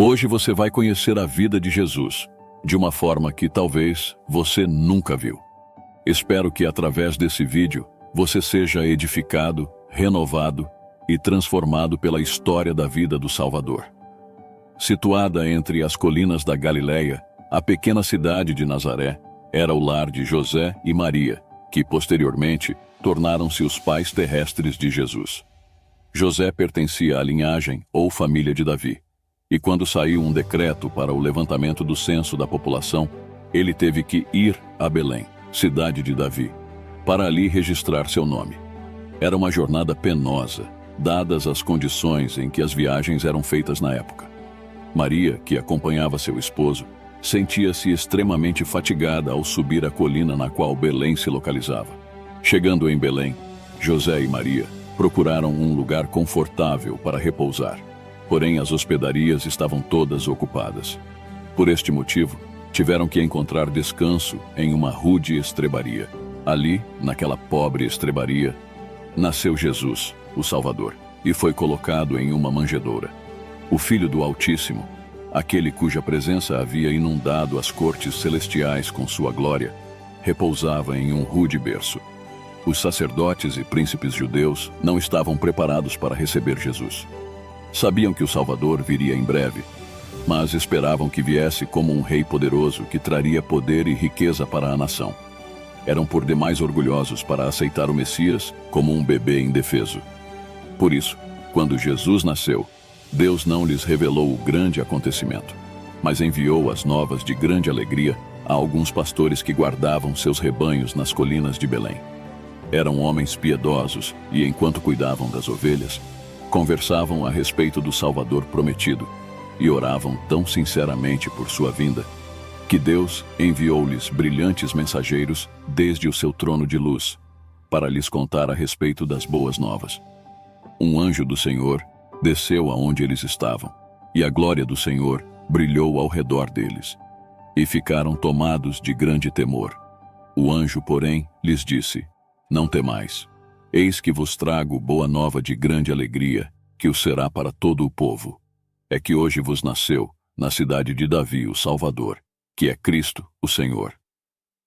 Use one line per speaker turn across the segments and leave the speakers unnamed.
Hoje você vai conhecer a vida de Jesus, de uma forma que talvez você nunca viu. Espero que através desse vídeo você seja edificado, renovado e transformado pela história da vida do Salvador. Situada entre as colinas da Galileia, a pequena cidade de Nazaré era o lar de José e Maria, que posteriormente tornaram-se os pais terrestres de Jesus. José pertencia à linhagem ou família de Davi, e quando saiu um decreto para o levantamento do censo da população, ele teve que ir a Belém, cidade de Davi, para ali registrar seu nome. Era uma jornada penosa, dadas as condições em que as viagens eram feitas na época. Maria, que acompanhava seu esposo, sentia-se extremamente fatigada ao subir a colina na qual Belém se localizava. Chegando em Belém, José e Maria procuraram um lugar confortável para repousar, porém as hospedarias estavam todas ocupadas. Por este motivo, tiveram que encontrar descanso em uma rude estrebaria. Ali, naquela pobre estrebaria, nasceu Jesus, o Salvador, e foi colocado em uma manjedoura. O Filho do Altíssimo, aquele cuja presença havia inundado as cortes celestiais com sua glória, repousava em um rude berço. Os sacerdotes e príncipes judeus não estavam preparados para receber Jesus. Sabiam que o Salvador viria em breve, mas esperavam que viesse como um rei poderoso que traria poder e riqueza para a nação. Eram por demais orgulhosos para aceitar o Messias como um bebê indefeso. Por isso, quando Jesus nasceu, Deus não lhes revelou o grande acontecimento, mas enviou as novas de grande alegria a alguns pastores que guardavam seus rebanhos nas colinas de Belém. Eram homens piedosos e, enquanto cuidavam das ovelhas, conversavam a respeito do Salvador prometido e oravam tão sinceramente por sua vinda, que Deus enviou-lhes brilhantes mensageiros desde o seu trono de luz, para lhes contar a respeito das boas novas. Um anjo do Senhor desceu aonde eles estavam, e a glória do Senhor brilhou ao redor deles, e ficaram tomados de grande temor. O anjo, porém, lhes disse: Não temais. Eis que vos trago boa nova de grande alegria, que o será para todo o povo. É que hoje vos nasceu, na cidade de Davi, o Salvador, que é Cristo, o Senhor.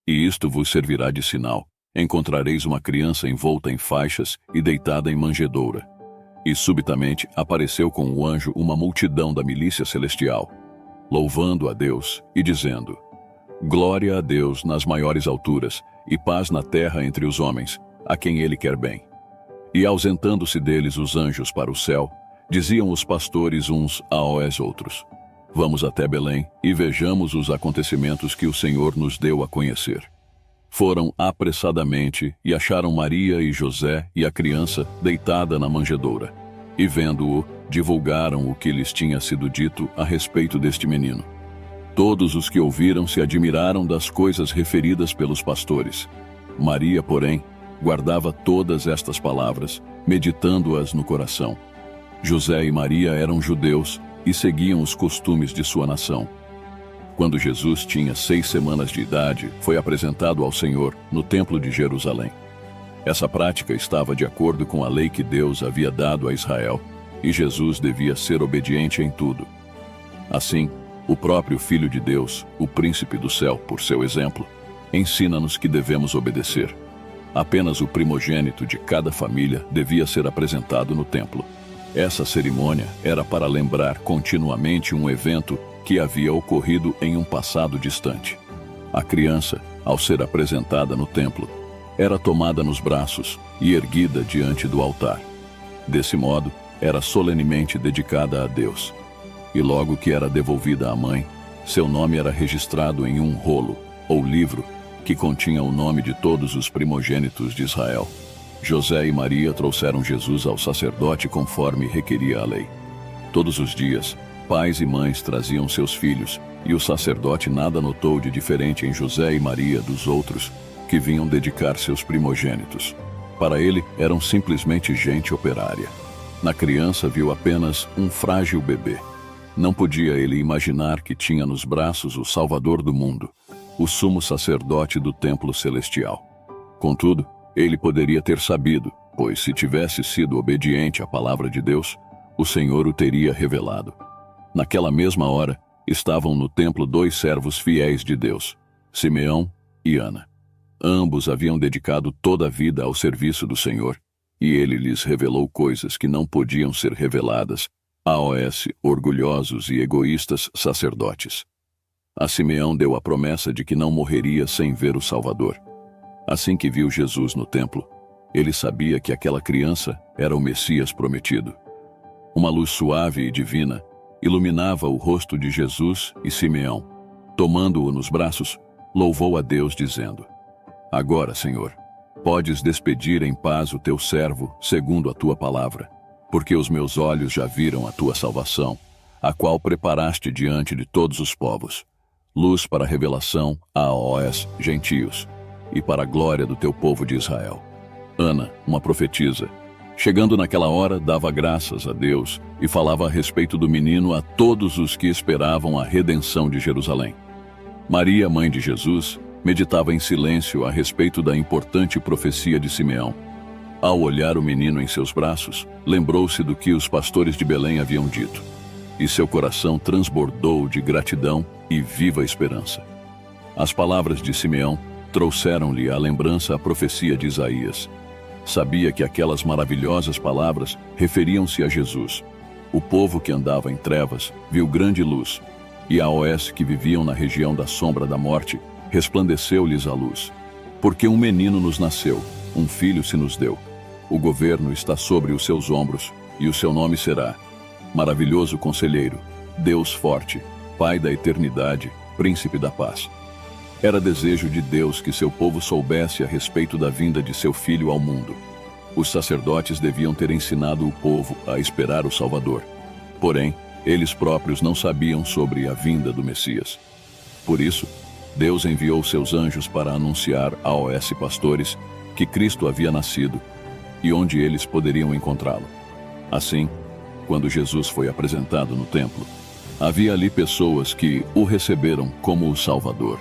E isto vos servirá de sinal: encontrareis uma criança envolta em faixas e deitada em manjedoura. E subitamente apareceu com o anjo uma multidão da milícia celestial, louvando a Deus e dizendo: Glória a Deus nas maiores alturas, e paz na terra entre os homens, a quem ele quer bem. E ausentando-se deles os anjos para o céu, diziam os pastores uns aos outros: Vamos até Belém e vejamos os acontecimentos que o Senhor nos deu a conhecer. Foram apressadamente e acharam Maria e José e a criança deitada na manjedoura. E vendo-o, divulgaram o que lhes tinha sido dito a respeito deste menino. Todos os que ouviram se admiraram das coisas referidas pelos pastores. Maria, porém, guardava todas estas palavras, meditando-as no coração. José e Maria eram judeus e seguiam os costumes de sua nação. Quando Jesus tinha 6 semanas de idade, foi apresentado ao Senhor no Templo de Jerusalém. Essa prática estava de acordo com a lei que Deus havia dado a Israel, e Jesus devia ser obediente em tudo. Assim, o próprio Filho de Deus, o Príncipe do Céu, por seu exemplo, ensina-nos que devemos obedecer. Apenas o primogênito de cada família devia ser apresentado no templo. Essa cerimônia era para lembrar continuamente um evento que havia ocorrido em um passado distante. A criança, ao ser apresentada no templo, era tomada nos braços e erguida diante do altar. Desse modo, era solenemente dedicada a Deus. E logo que era devolvida à mãe, seu nome era registrado em um rolo, ou livro, que continha o nome de todos os primogênitos de Israel. José e Maria trouxeram Jesus ao sacerdote conforme requeria a lei. Todos os dias, pais e mães traziam seus filhos, e o sacerdote nada notou de diferente em José e Maria dos outros, que vinham dedicar seus primogênitos. Para ele, eram simplesmente gente operária. Na criança viu apenas um frágil bebê. Não podia ele imaginar que tinha nos braços o Salvador do mundo, o sumo sacerdote do templo celestial. Contudo, ele poderia ter sabido, pois se tivesse sido obediente à palavra de Deus, o Senhor o teria revelado. Naquela mesma hora, estavam no templo 2 servos fiéis de Deus, Simeão e Ana. Ambos haviam dedicado toda a vida ao serviço do Senhor, e ele lhes revelou coisas que não podiam ser reveladas aos orgulhosos e egoístas sacerdotes. A Simeão deu a promessa de que não morreria sem ver o Salvador. Assim que viu Jesus no templo, ele sabia que aquela criança era o Messias prometido. Uma luz suave e divina iluminava o rosto de Jesus, e Simeão, tomando-o nos braços, louvou a Deus dizendo: Agora, Senhor, podes despedir em paz o teu servo segundo a tua palavra, porque os meus olhos já viram a tua salvação, a qual preparaste diante de todos os povos, luz para a revelação aos gentios e para a glória do teu povo de Israel. Ana, uma profetisa, chegando naquela hora, dava graças a Deus e falava a respeito do menino a todos os que esperavam a redenção de Jerusalém. Maria, mãe de Jesus, meditava em silêncio a respeito da importante profecia de Simeão. Ao olhar o menino em seus braços, lembrou-se do que os pastores de Belém haviam dito, e seu coração transbordou de gratidão e viva esperança. As palavras de Simeão trouxeram-lhe à lembrança a profecia de Isaías. Sabia que aquelas maravilhosas palavras referiam-se a Jesus. O povo que andava em trevas viu grande luz, e aos que viviam na região da sombra da morte, resplandeceu-lhes a luz. Porque um menino nos nasceu, um filho se nos deu. O governo está sobre os seus ombros, e o seu nome será Maravilhoso Conselheiro, Deus Forte, Pai da Eternidade, Príncipe da Paz. Era desejo de Deus que seu povo soubesse a respeito da vinda de seu Filho ao mundo. Os sacerdotes deviam ter ensinado o povo a esperar o Salvador. Porém, eles próprios não sabiam sobre a vinda do Messias. Por isso, Deus enviou seus anjos para anunciar aos pastores que Cristo havia nascido e onde eles poderiam encontrá-lo. Assim, quando Jesus foi apresentado no templo, havia ali pessoas que o receberam como o Salvador.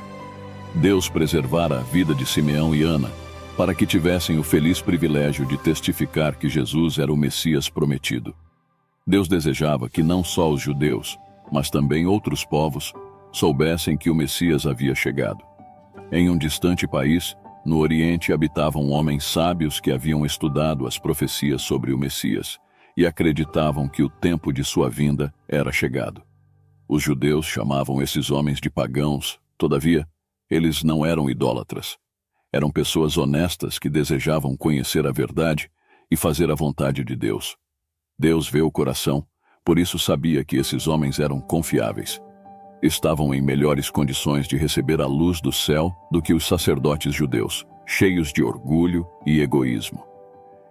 Deus preservara a vida de Simeão e Ana para que tivessem o feliz privilégio de testificar que Jesus era o Messias prometido. Deus desejava que não só os judeus, mas também outros povos, soubessem que o Messias havia chegado. Em um distante país, no Oriente, habitavam homens sábios que haviam estudado as profecias sobre o Messias e acreditavam que o tempo de sua vinda era chegado. Os judeus chamavam esses homens de pagãos, todavia, eles não eram idólatras. Eram pessoas honestas que desejavam conhecer a verdade e fazer a vontade de Deus. Deus vê o coração, por isso sabia que esses homens eram confiáveis. Estavam em melhores condições de receber a luz do céu do que os sacerdotes judeus, cheios de orgulho e egoísmo.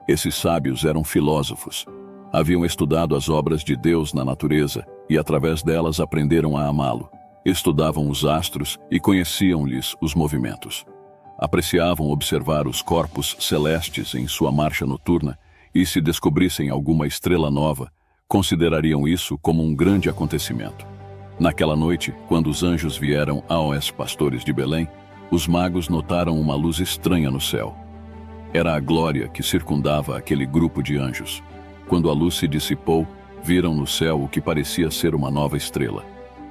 Esses sábios eram filósofos. Haviam estudado as obras de Deus na natureza e, através delas, aprenderam a amá-lo. Estudavam os astros e conheciam-lhes os movimentos. Apreciavam observar os corpos celestes em sua marcha noturna e, se descobrissem alguma estrela nova, considerariam isso como um grande acontecimento. Naquela noite, quando os anjos vieram aos pastores de Belém, os magos notaram uma luz estranha no céu. Era a glória que circundava aquele grupo de anjos. Quando a luz se dissipou, viram no céu o que parecia ser uma nova estrela.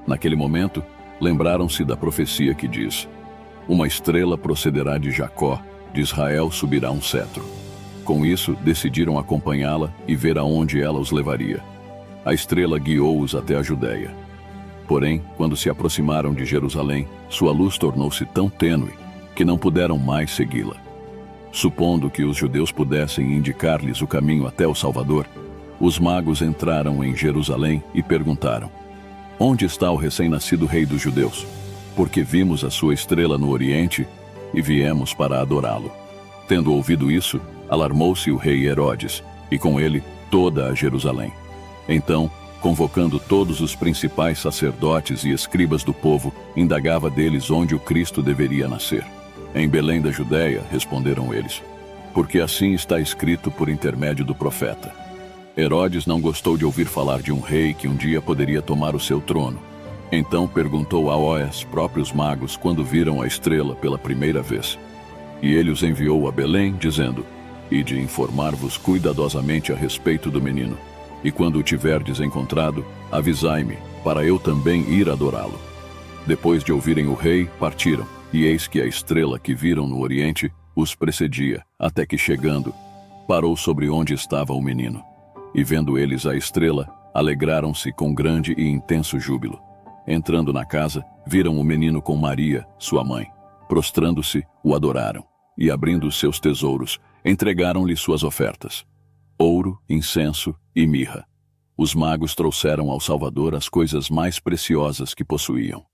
Naquele momento, lembraram-se da profecia que diz: Uma estrela procederá de Jacó, de Israel subirá um cetro. Com isso, decidiram acompanhá-la e ver aonde ela os levaria. A estrela guiou-os até a Judéia. Porém, quando se aproximaram de Jerusalém, sua luz tornou-se tão tênue que não puderam mais segui-la. Supondo que os judeus pudessem indicar-lhes o caminho até o Salvador, os magos entraram em Jerusalém e perguntaram: Onde está o recém-nascido rei dos judeus? Porque vimos a sua estrela no Oriente e viemos para adorá-lo. Tendo ouvido isso, alarmou-se o rei Herodes, e com ele toda a Jerusalém. Então, convocando todos os principais sacerdotes e escribas do povo, indagava deles onde o Cristo deveria nascer. Em Belém da Judéia, responderam eles, porque assim está escrito por intermédio do profeta. Herodes não gostou de ouvir falar de um rei que um dia poderia tomar o seu trono. Então perguntou aos próprios magos quando viram a estrela pela primeira vez. E ele os enviou a Belém, dizendo: Ide informar-vos cuidadosamente a respeito do menino. E quando o tiverdes encontrado, avisai-me, para eu também ir adorá-lo. Depois de ouvirem o rei, partiram, e eis que a estrela que viram no oriente os precedia, até que chegando, parou sobre onde estava o menino. E vendo eles a estrela, alegraram-se com grande e intenso júbilo. Entrando na casa, viram o menino com Maria, sua mãe. Prostrando-se, o adoraram, e abrindo seus tesouros, entregaram-lhe suas ofertas: ouro, incenso e mirra. Os magos trouxeram ao Salvador as coisas mais preciosas que possuíam.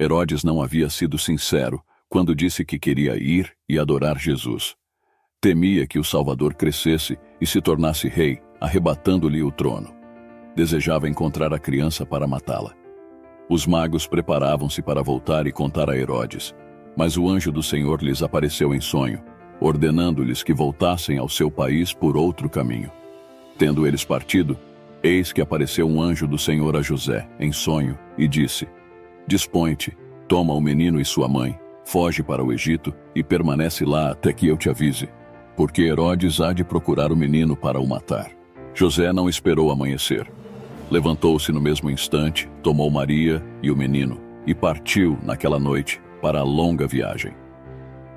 Herodes não havia sido sincero quando disse que queria ir e adorar Jesus. Temia que o Salvador crescesse e se tornasse rei, arrebatando-lhe o trono. Desejava encontrar a criança para matá-la. Os magos preparavam-se para voltar e contar a Herodes, mas o anjo do Senhor lhes apareceu em sonho, ordenando-lhes que voltassem ao seu país por outro caminho. Tendo eles partido, eis que apareceu um anjo do Senhor a José, em sonho, e disse: Dispõe-te, toma o menino e sua mãe, foge para o Egito e permanece lá até que eu te avise, porque Herodes há de procurar o menino para o matar. José não esperou amanhecer. Levantou-se no mesmo instante, tomou Maria e o menino, e partiu naquela noite para a longa viagem.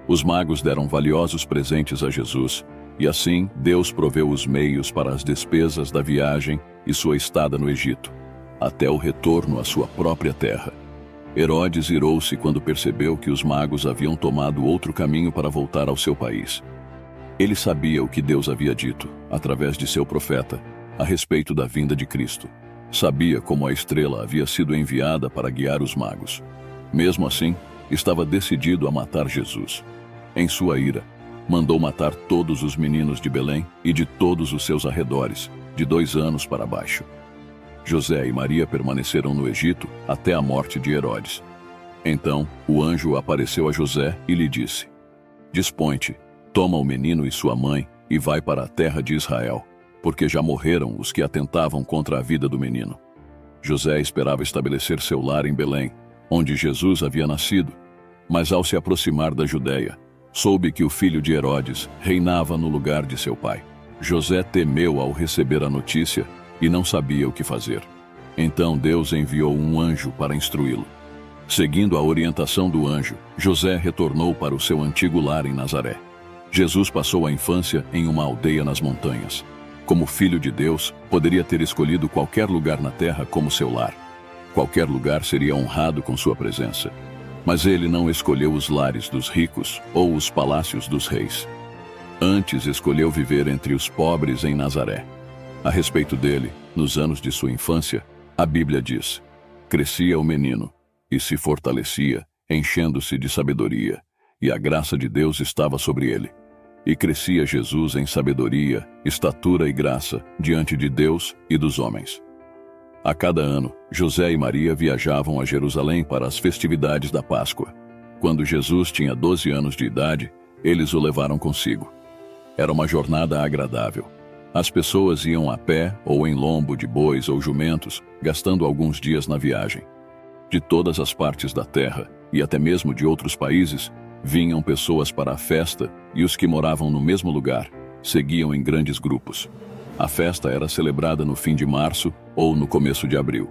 Os magos deram valiosos presentes a Jesus, e assim Deus proveu os meios para as despesas da viagem e sua estada no Egito, até o retorno à sua própria terra. Herodes irou-se quando percebeu que os magos haviam tomado outro caminho para voltar ao seu país. Ele sabia o que Deus havia dito, através de seu profeta, a respeito da vinda de Cristo. Sabia como a estrela havia sido enviada para guiar os magos. Mesmo assim, estava decidido a matar Jesus. Em sua ira, mandou matar todos os meninos de Belém e de todos os seus arredores, de 2 anos para baixo. José e Maria permaneceram no Egito até a morte de Herodes. Então, o anjo apareceu a José e lhe disse: Dispõe-te, toma o menino e sua mãe e vai para a terra de Israel, porque já morreram os que atentavam contra a vida do menino. José esperava estabelecer seu lar em Belém, onde Jesus havia nascido, mas ao se aproximar da Judeia, soube que o filho de Herodes reinava no lugar de seu pai. José temeu ao receber a notícia e não sabia o que fazer. Então Deus enviou um anjo para instruí-lo. Seguindo a orientação do anjo, José retornou para o seu antigo lar em Nazaré. Jesus passou a infância em uma aldeia nas montanhas. Como filho de Deus, poderia ter escolhido qualquer lugar na terra como seu lar. Qualquer lugar seria honrado com sua presença. Mas ele não escolheu os lares dos ricos ou os palácios dos reis. Antes escolheu viver entre os pobres em Nazaré. A respeito dele, nos anos de sua infância, a Bíblia diz: crescia o menino e se fortalecia, enchendo-se de sabedoria, e a graça de Deus estava sobre ele. E crescia Jesus em sabedoria, estatura e graça diante de Deus e dos homens. A cada ano, José e Maria viajavam a Jerusalém para as festividades da Páscoa. Quando Jesus tinha 12 anos de idade, eles o levaram consigo. Era uma jornada agradável. As pessoas iam a pé ou em lombo de bois ou jumentos, gastando alguns dias na viagem. De todas as partes da terra, e até mesmo de outros países, vinham pessoas para a festa, e os que moravam no mesmo lugar seguiam em grandes grupos. A festa era celebrada no fim de março ou no começo de abril.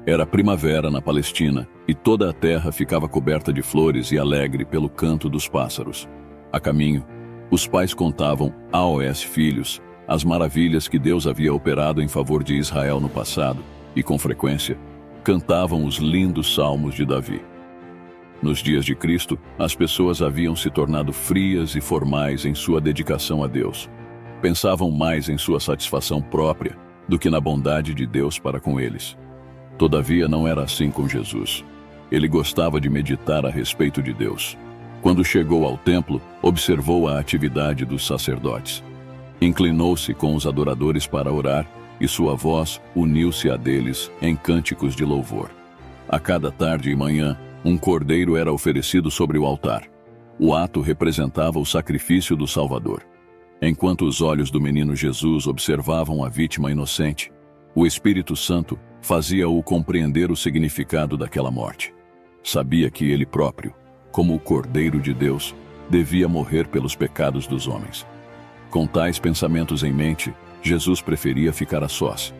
Era primavera na Palestina, e toda a terra ficava coberta de flores e alegre pelo canto dos pássaros. A caminho, os pais contavam aos filhos as maravilhas que Deus havia operado em favor de Israel no passado, e com frequência, cantavam os lindos salmos de Davi. Nos dias de Cristo, as pessoas haviam se tornado frias e formais em sua dedicação a Deus. Pensavam mais em sua satisfação própria do que na bondade de Deus para com eles. Todavia, não era assim com Jesus. Ele gostava de meditar a respeito de Deus. Quando chegou ao templo, observou a atividade dos sacerdotes. Inclinou-se com os adoradores para orar, e sua voz uniu-se à deles em cânticos de louvor. A cada tarde e manhã, um cordeiro era oferecido sobre o altar. O ato representava o sacrifício do Salvador. Enquanto os olhos do menino Jesus observavam a vítima inocente, o Espírito Santo fazia-o compreender o significado daquela morte. Sabia que ele próprio, como o Cordeiro de Deus, devia morrer pelos pecados dos homens. Com tais pensamentos em mente, Jesus preferia ficar a sós.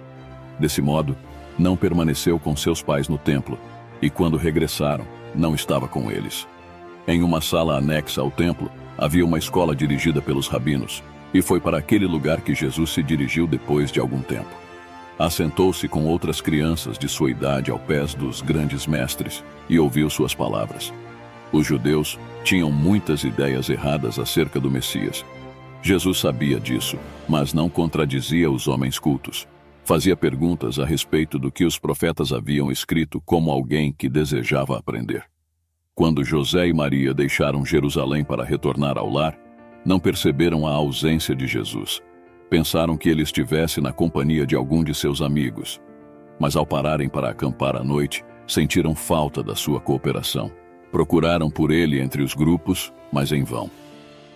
Desse modo, não permaneceu com seus pais no templo, e quando regressaram, não estava com eles. Em uma sala anexa ao templo, havia uma escola dirigida pelos rabinos, e foi para aquele lugar que Jesus se dirigiu depois de algum tempo. Assentou-se com outras crianças de sua idade aos pés dos grandes mestres e ouviu suas palavras. Os judeus tinham muitas ideias erradas acerca do Messias. Jesus sabia disso, mas não contradizia os homens cultos. Fazia perguntas a respeito do que os profetas haviam escrito como alguém que desejava aprender. Quando José e Maria deixaram Jerusalém para retornar ao lar, não perceberam a ausência de Jesus. Pensaram que ele estivesse na companhia de algum de seus amigos. Mas ao pararem para acampar à noite, sentiram falta da sua cooperação. Procuraram por ele entre os grupos, mas em vão.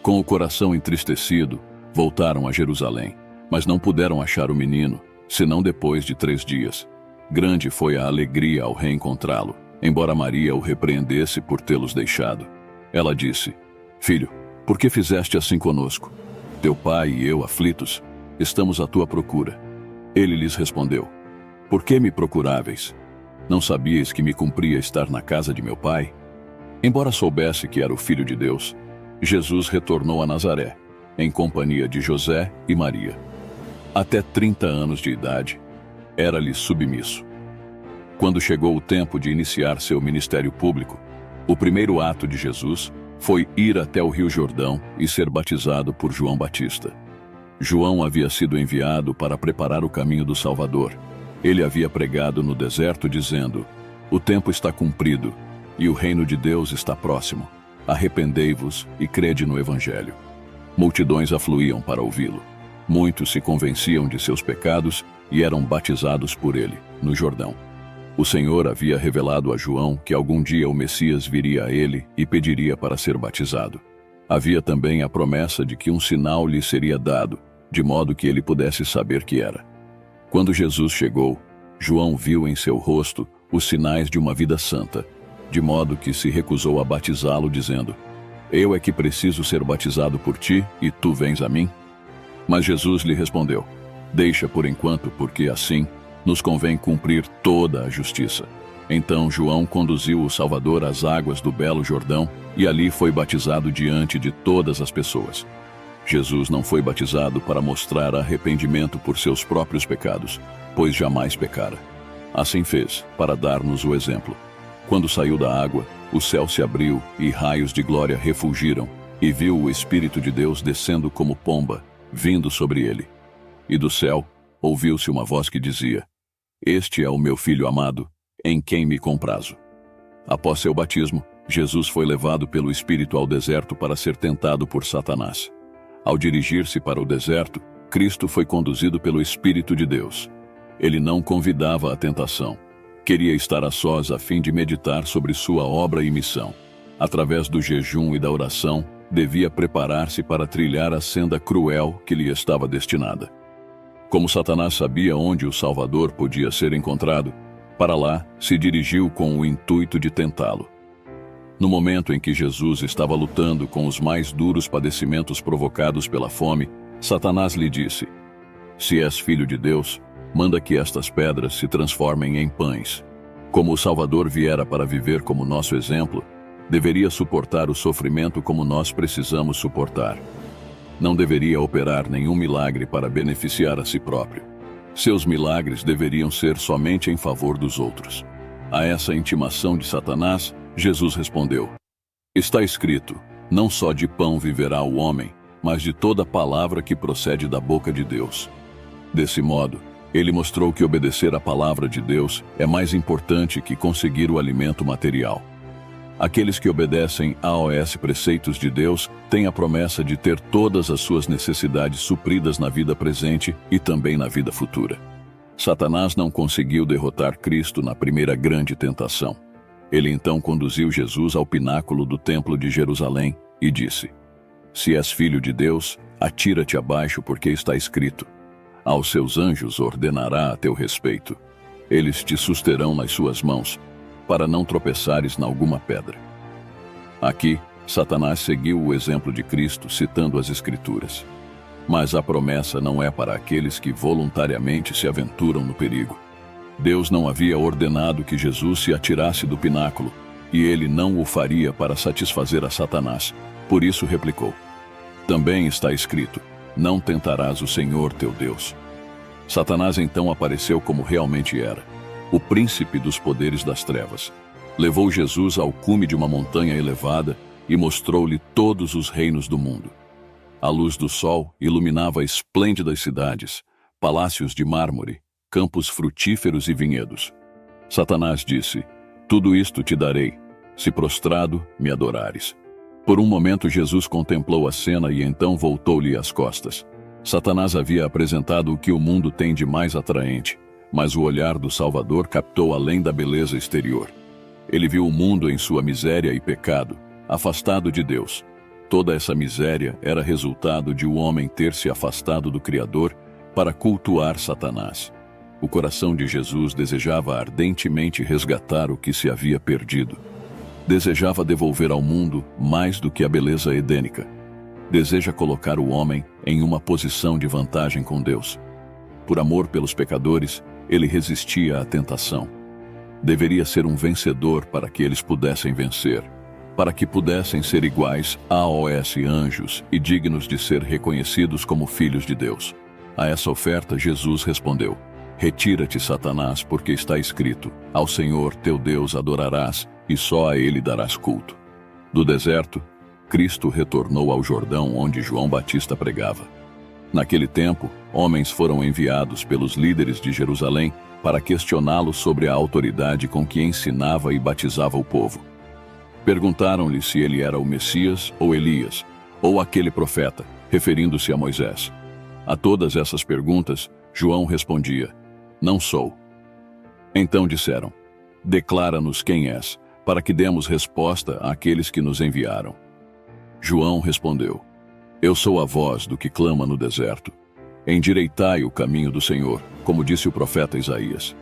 Com o coração entristecido, voltaram a Jerusalém, mas não puderam achar o menino, senão depois de 3 dias. Grande foi a alegria ao reencontrá-lo, embora Maria o repreendesse por tê-los deixado. Ela disse: Filho, por que fizeste assim conosco? Teu pai e eu, aflitos, estamos à tua procura. Ele lhes respondeu: Por que me procuráveis? Não sabíeis que me cumpria estar na casa de meu pai? Embora soubesse que era o Filho de Deus, Jesus retornou a Nazaré, em companhia de José e Maria. Até 30 anos de idade, era-lhe submisso. Quando chegou o tempo de iniciar seu ministério público, o primeiro ato de Jesus foi ir até o Rio Jordão e ser batizado por João Batista. João havia sido enviado para preparar o caminho do Salvador. Ele havia pregado no deserto dizendo: O tempo está cumprido e o reino de Deus está próximo. Arrependei-vos e crede no Evangelho. Multidões afluíam para ouvi-lo. Muitos se convenciam de seus pecados e eram batizados por ele, no Jordão. O Senhor havia revelado a João que algum dia o Messias viria a ele e pediria para ser batizado. Havia também a promessa de que um sinal lhe seria dado, de modo que ele pudesse saber que era. Quando Jesus chegou, João viu em seu rosto os sinais de uma vida santa, de modo que se recusou a batizá-lo, dizendo: Eu é que preciso ser batizado por ti e tu vens a mim? Mas Jesus lhe respondeu: Deixa por enquanto, porque assim nos convém cumprir toda a justiça. Então João conduziu o Salvador às águas do belo Jordão e ali foi batizado diante de todas as pessoas. Jesus não foi batizado para mostrar arrependimento por seus próprios pecados, pois jamais pecara. Assim fez, para dar-nos o exemplo. Quando saiu da água, o céu se abriu e raios de glória refulgiram, e viu o Espírito de Deus descendo como pomba, vindo sobre ele. E do céu ouviu-se uma voz que dizia: Este é o meu Filho amado, em quem me comprazo. Após seu batismo, Jesus foi levado pelo Espírito ao deserto para ser tentado por Satanás. Ao dirigir-se para o deserto, Cristo foi conduzido pelo Espírito de Deus. Ele não convidava a tentação. Queria estar a sós a fim de meditar sobre sua obra e missão. Através do jejum e da oração, devia preparar-se para trilhar a senda cruel que lhe estava destinada. Como Satanás sabia onde o Salvador podia ser encontrado, para lá se dirigiu com o intuito de tentá-lo. No momento em que Jesus estava lutando com os mais duros padecimentos provocados pela fome, Satanás lhe disse: Se és filho de Deus, manda que estas pedras se transformem em pães. Como o Salvador viera para viver como nosso exemplo, deveria suportar o sofrimento como nós precisamos suportar. Não deveria operar nenhum milagre para beneficiar a si próprio. Seus milagres deveriam ser somente em favor dos outros. A essa intimação de Satanás, Jesus respondeu: Está escrito, não só de pão viverá o homem, mas de toda palavra que procede da boca de Deus. Desse modo, ele mostrou que obedecer à palavra de Deus é mais importante que conseguir o alimento material. Aqueles que obedecem aos preceitos de Deus têm a promessa de ter todas as suas necessidades supridas na vida presente e também na vida futura. Satanás não conseguiu derrotar Cristo na primeira grande tentação. Ele então conduziu Jesus ao pináculo do templo de Jerusalém e disse: Se és filho de Deus, atira-te abaixo, porque está escrito: Aos seus anjos ordenará a teu respeito. Eles te susterão nas suas mãos, para não tropeçares na alguma pedra. Aqui, Satanás seguiu o exemplo de Cristo, citando as Escrituras. Mas a promessa não é para aqueles que voluntariamente se aventuram no perigo. Deus não havia ordenado que Jesus se atirasse do pináculo, e ele não o faria para satisfazer a Satanás. Por isso replicou: também está escrito: não tentarás o Senhor teu Deus. Satanás então apareceu como realmente era, o príncipe dos poderes das trevas. Levou Jesus ao cume de uma montanha elevada e mostrou-lhe todos os reinos do mundo. A luz do sol iluminava esplêndidas cidades, palácios de mármore, campos frutíferos e vinhedos. Satanás disse: tudo isto te darei, se prostrado me adorares. Por um momento Jesus contemplou a cena e então voltou-lhe as costas. Satanás havia apresentado o que o mundo tem de mais atraente, mas o olhar do Salvador captou além da beleza exterior. Ele viu o mundo em sua miséria e pecado, afastado de Deus. Toda essa miséria era resultado de o homem ter se afastado do Criador para cultuar Satanás. O coração de Jesus desejava ardentemente resgatar o que se havia perdido. Desejava devolver ao mundo mais do que a beleza edênica. Deseja colocar o homem em uma posição de vantagem com Deus. Por amor pelos pecadores, ele resistia à tentação. Deveria ser um vencedor para que eles pudessem vencer, para que pudessem ser iguais aos anjos e dignos de ser reconhecidos como filhos de Deus. A essa oferta, Jesus respondeu: retira-te, Satanás, porque está escrito: ao Senhor teu Deus adorarás e só a ele darás culto. Do deserto, Cristo retornou ao Jordão onde João Batista pregava. Naquele tempo, homens foram enviados pelos líderes de Jerusalém para questioná-lo sobre a autoridade com que ensinava e batizava o povo. Perguntaram-lhe se ele era o Messias ou Elias, ou aquele profeta, referindo-se a Moisés. A todas essas perguntas, João respondia: não sou. Então disseram: declara-nos quem és, para que demos resposta àqueles que nos enviaram. João respondeu: eu sou a voz do que clama no deserto. Endireitai o caminho do Senhor, como disse o profeta Isaías.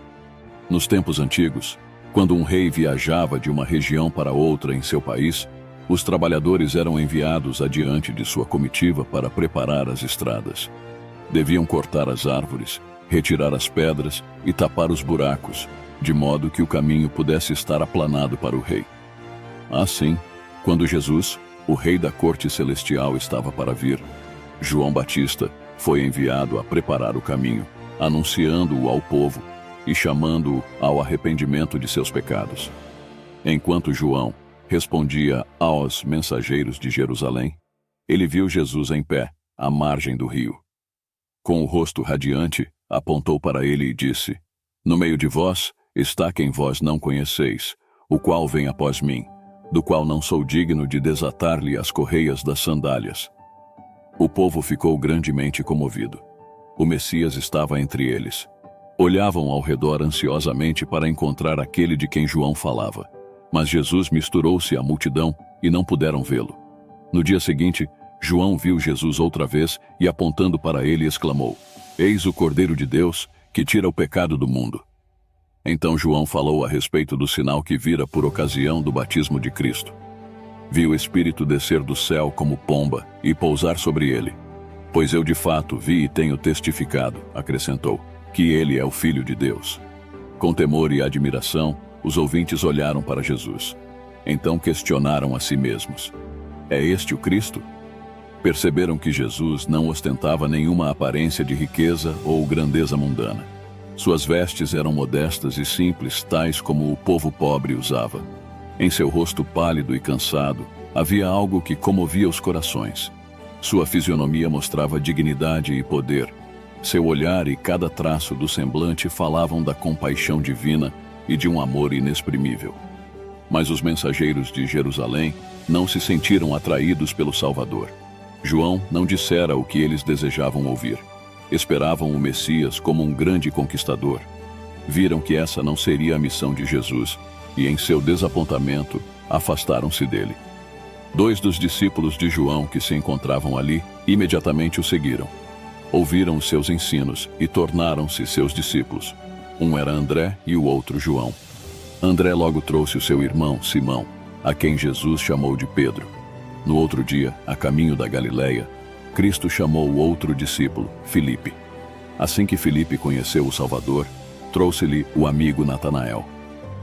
Nos tempos antigos, quando um rei viajava de uma região para outra em seu país, os trabalhadores eram enviados adiante de sua comitiva para preparar as estradas. Deviam cortar as árvores, retirar as pedras e tapar os buracos, de modo que o caminho pudesse estar aplanado para o rei. Assim, quando Jesus, o rei da corte celestial, estava para vir, João Batista foi enviado a preparar o caminho, anunciando-o ao povo e chamando-o ao arrependimento de seus pecados. Enquanto João respondia aos mensageiros de Jerusalém, ele viu Jesus em pé, à margem do rio. Com o rosto radiante, apontou para ele e disse: no meio de vós está quem vós não conheceis, o qual vem após mim, do qual não sou digno de desatar-lhe as correias das sandálias. O povo ficou grandemente comovido. O Messias estava entre eles. Olhavam ao redor ansiosamente para encontrar aquele de quem João falava. Mas Jesus misturou-se à multidão e não puderam vê-lo. No dia seguinte, João viu Jesus outra vez e, apontando para ele, exclamou: eis o Cordeiro de Deus, que tira o pecado do mundo. Então João falou a respeito do sinal que vira por ocasião do batismo de Cristo. Vi o Espírito descer do céu como pomba e pousar sobre ele. Pois eu de fato vi e tenho testificado, acrescentou, que ele é o Filho de Deus. Com temor e admiração, os ouvintes olharam para Jesus. Então questionaram a si mesmos: é este o Cristo? Perceberam que Jesus não ostentava nenhuma aparência de riqueza ou grandeza mundana. Suas vestes eram modestas e simples, tais como o povo pobre usava. Em seu rosto pálido e cansado, havia algo que comovia os corações. Sua fisionomia mostrava dignidade e poder. Seu olhar e cada traço do semblante falavam da compaixão divina e de um amor inexprimível. Mas os mensageiros de Jerusalém não se sentiram atraídos pelo Salvador. João não dissera o que eles desejavam ouvir. Esperavam o Messias como um grande conquistador. Viram que essa não seria a missão de Jesus e, em seu desapontamento, afastaram-se dele. 2 dos discípulos de João que se encontravam ali imediatamente o seguiram. Ouviram os seus ensinos e tornaram-se seus discípulos. Um era André e o outro João. André logo trouxe o seu irmão, Simão, a quem Jesus chamou de Pedro. No outro dia, a caminho da Galileia, Cristo chamou o outro discípulo, Filipe. Assim que Filipe conheceu o Salvador, trouxe-lhe o amigo Natanael.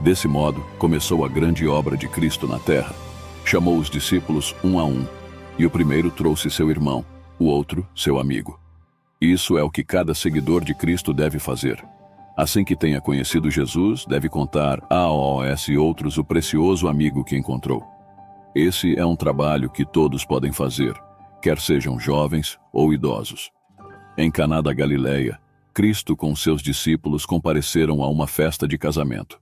Desse modo, começou a grande obra de Cristo na terra. Chamou os discípulos um a um, e o primeiro trouxe seu irmão, o outro, seu amigo. Isso é o que cada seguidor de Cristo deve fazer. Assim que tenha conhecido Jesus, deve contar a AOS e outros o precioso amigo que encontrou. Esse é um trabalho que todos podem fazer, quer sejam jovens ou idosos. Em Caná da Galileia, Cristo com seus discípulos compareceram a uma festa de casamento.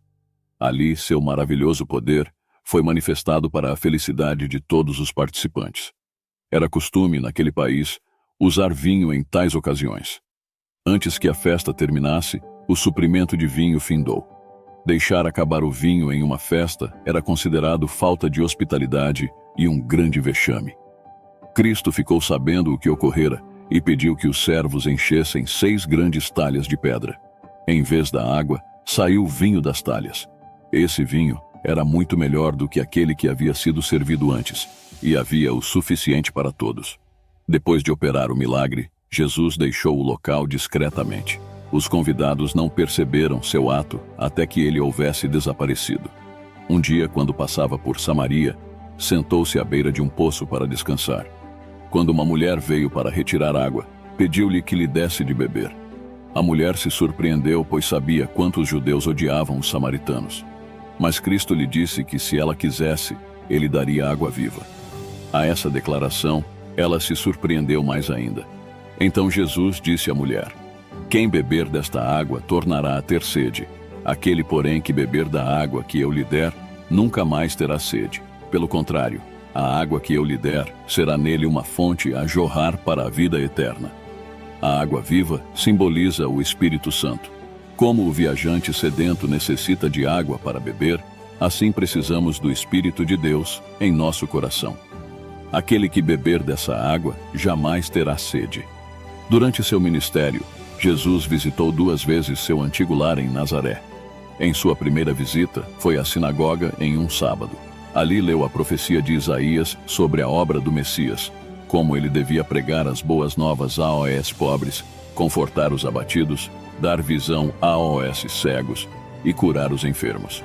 Ali, seu maravilhoso poder foi manifestado para a felicidade de todos os participantes. Era costume, naquele país, usar vinho em tais ocasiões. Antes que a festa terminasse, o suprimento de vinho findou. Deixar acabar o vinho em uma festa era considerado falta de hospitalidade e um grande vexame. Cristo ficou sabendo o que ocorrera e pediu que os servos enchessem 6 grandes talhas de pedra. Em vez da água, saiu vinho das talhas. Esse vinho era muito melhor do que aquele que havia sido servido antes, e havia o suficiente para todos. Depois de operar o milagre, Jesus deixou o local discretamente. Os convidados não perceberam seu ato até que ele houvesse desaparecido. Um dia, quando passava por Samaria, sentou-se à beira de um poço para descansar. Quando uma mulher veio para retirar água, pediu-lhe que lhe desse de beber. A mulher se surpreendeu, pois sabia quanto os judeus odiavam os samaritanos. Mas Cristo lhe disse que se ela quisesse, ele daria água viva. A essa declaração, ela se surpreendeu mais ainda. Então Jesus disse à mulher: "Quem beber desta água tornará a ter sede. Aquele, porém, que beber da água que eu lhe der, nunca mais terá sede. Pelo contrário, a água que eu lhe der será nele uma fonte a jorrar para a vida eterna." A água viva simboliza o Espírito Santo. Como o viajante sedento necessita de água para beber, assim precisamos do Espírito de Deus em nosso coração. Aquele que beber dessa água jamais terá sede. Durante seu ministério, Jesus visitou 2 vezes seu antigo lar em Nazaré. Em sua primeira visita, foi à sinagoga em um sábado. Ali leu a profecia de Isaías sobre a obra do Messias, como ele devia pregar as boas novas aos pobres, confortar os abatidos, dar visão aos cegos e curar os enfermos.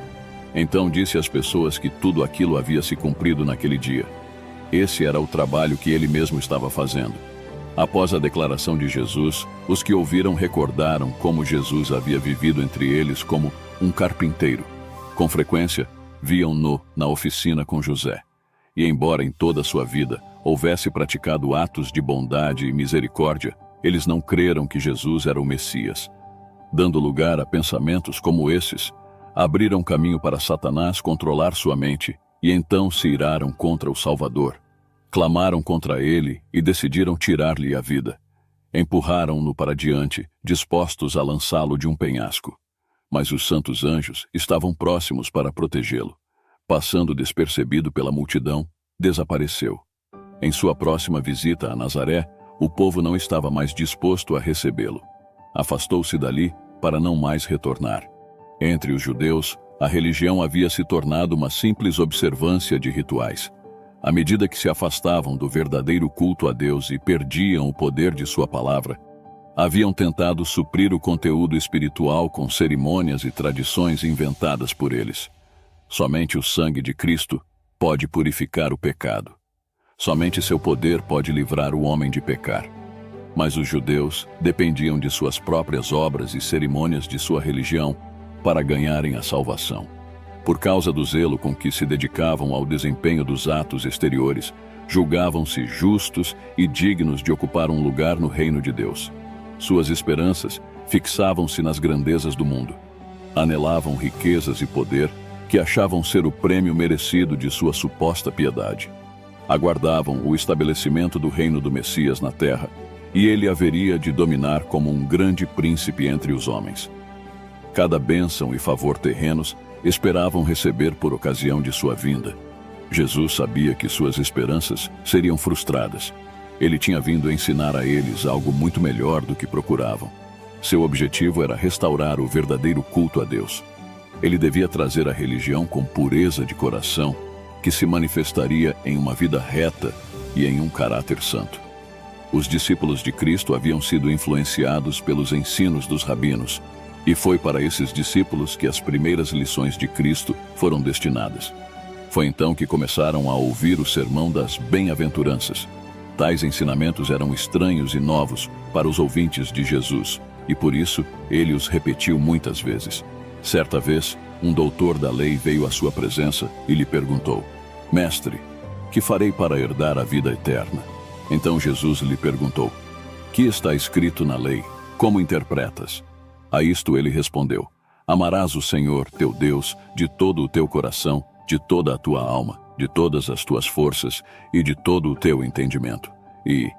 Então disse às pessoas que tudo aquilo havia se cumprido naquele dia. Esse era o trabalho que ele mesmo estava fazendo. Após a declaração de Jesus, os que ouviram recordaram como Jesus havia vivido entre eles como um carpinteiro. Com frequência, viam-no na oficina com José. E embora em toda a sua vida houvesse praticado atos de bondade e misericórdia, eles não creram que Jesus era o Messias. Dando lugar a pensamentos como esses, abriram caminho para Satanás controlar sua mente e então se iraram contra o Salvador. Clamaram contra ele e decidiram tirar-lhe a vida. Empurraram-no para diante, dispostos a lançá-lo de um penhasco. Mas os santos anjos estavam próximos para protegê-lo. Passando despercebido pela multidão, desapareceu. Em sua próxima visita a Nazaré, o povo não estava mais disposto a recebê-lo. Afastou-se dali para não mais retornar. Entre os judeus, a religião havia se tornado uma simples observância de rituais. À medida que se afastavam do verdadeiro culto a Deus e perdiam o poder de sua palavra, haviam tentado suprir o conteúdo espiritual com cerimônias e tradições inventadas por eles. Somente o sangue de Cristo pode purificar o pecado. Somente seu poder pode livrar o homem de pecar. Mas os judeus dependiam de suas próprias obras e cerimônias de sua religião para ganharem a salvação. Por causa do zelo com que se dedicavam ao desempenho dos atos exteriores, julgavam-se justos e dignos de ocupar um lugar no reino de Deus. Suas esperanças fixavam-se nas grandezas do mundo. Anelavam riquezas e poder que achavam ser o prêmio merecido de sua suposta piedade. Aguardavam o estabelecimento do reino do Messias na terra, e ele haveria de dominar como um grande príncipe entre os homens. Cada bênção e favor terrenos esperavam receber por ocasião de sua vinda. Jesus sabia que suas esperanças seriam frustradas. Ele tinha vindo ensinar a eles algo muito melhor do que procuravam. Seu objetivo era restaurar o verdadeiro culto a Deus. Ele devia trazer a religião com pureza de coração, que se manifestaria em uma vida reta e em um caráter santo. Os discípulos de Cristo haviam sido influenciados pelos ensinos dos rabinos. E foi para esses discípulos que as primeiras lições de Cristo foram destinadas. Foi então que começaram a ouvir o sermão das bem-aventuranças. Tais ensinamentos eram estranhos e novos para os ouvintes de Jesus, e por isso ele os repetiu muitas vezes. Certa vez, um doutor da lei veio à sua presença e lhe perguntou: Mestre, que farei para herdar a vida eterna? Então Jesus lhe perguntou: Que está escrito na lei? Como interpretas? A isto ele respondeu: Amarás o Senhor, teu Deus, de todo o teu coração, de toda a tua alma, de todas as tuas forças e de todo o teu entendimento. E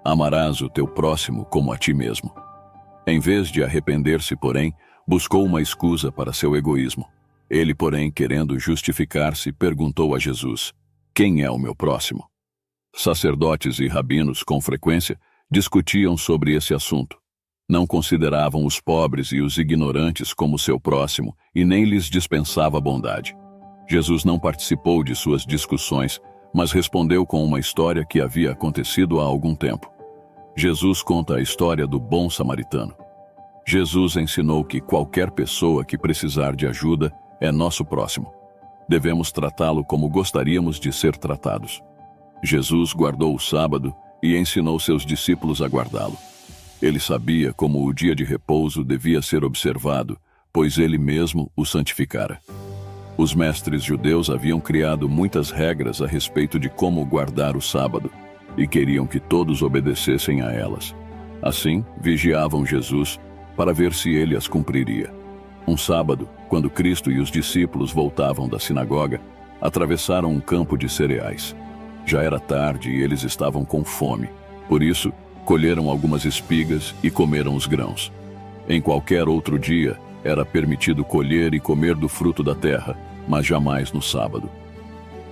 amarás o teu próximo como a ti mesmo. Em vez de arrepender-se, porém, buscou uma escusa para seu egoísmo. Ele, porém, querendo justificar-se, perguntou a Jesus: Quem é o meu próximo? Sacerdotes e rabinos, com frequência, discutiam sobre esse assunto. Não consideravam os pobres e os ignorantes como seu próximo e nem lhes dispensava bondade. Jesus não participou de suas discussões, mas respondeu com uma história que havia acontecido há algum tempo. Jesus conta a história do bom samaritano. Jesus ensinou que qualquer pessoa que precisar de ajuda é nosso próximo. Devemos tratá-lo como gostaríamos de ser tratados. Jesus guardou o sábado e ensinou seus discípulos a guardá-lo. Ele sabia como o dia de repouso devia ser observado, pois ele mesmo o santificara. Os mestres judeus haviam criado muitas regras a respeito de como guardar o sábado e queriam que todos obedecessem a elas. Assim, vigiavam Jesus para ver se ele as cumpriria. Um sábado, quando Cristo e os discípulos voltavam da sinagoga, atravessaram um campo de cereais. Já era tarde e eles estavam com fome. Por isso, colheram algumas espigas e comeram os grãos. Em qualquer outro dia, era permitido colher e comer do fruto da terra, mas jamais no sábado.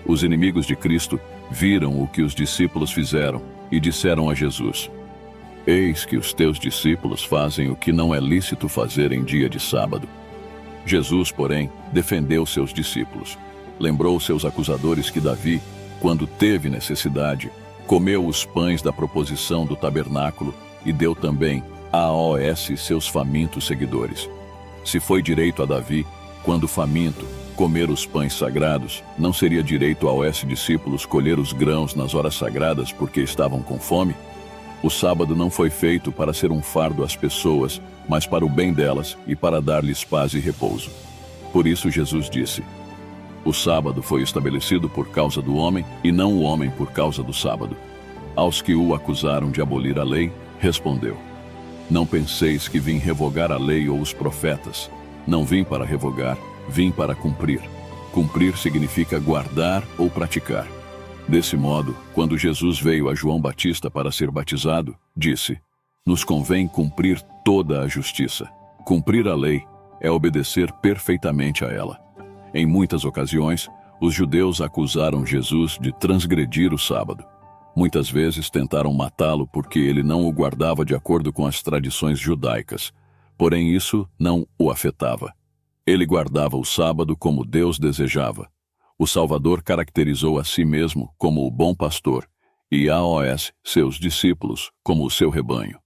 Os inimigos de Cristo viram o que os discípulos fizeram e disseram a Jesus: Eis que os teus discípulos fazem o que não é lícito fazer em dia de sábado. Jesus, porém, defendeu seus discípulos. Lembrou seus acusadores que Davi, quando teve necessidade, comeu os pães da proposição do tabernáculo e deu também a seus famintos seguidores. Se foi direito a Davi, quando faminto, comer os pães sagrados, não seria direito a discípulos colher os grãos nas horas sagradas porque estavam com fome? O sábado não foi feito para ser um fardo às pessoas, mas para o bem delas e para dar-lhes paz e repouso. Por isso Jesus disse: O sábado foi estabelecido por causa do homem e não o homem por causa do sábado. Aos que o acusaram de abolir a lei, respondeu: Não penseis que vim revogar a lei ou os profetas. Não vim para revogar, vim para cumprir. Cumprir significa guardar ou praticar. Desse modo, quando Jesus veio a João Batista para ser batizado, disse: Nos convém cumprir toda a justiça. Cumprir a lei é obedecer perfeitamente a ela. Em muitas ocasiões, os judeus acusaram Jesus de transgredir o sábado. Muitas vezes tentaram matá-lo porque ele não o guardava de acordo com as tradições judaicas. Porém, isso não o afetava. Ele guardava o sábado como Deus desejava. O Salvador caracterizou a si mesmo como o bom pastor e seus discípulos como o seu rebanho.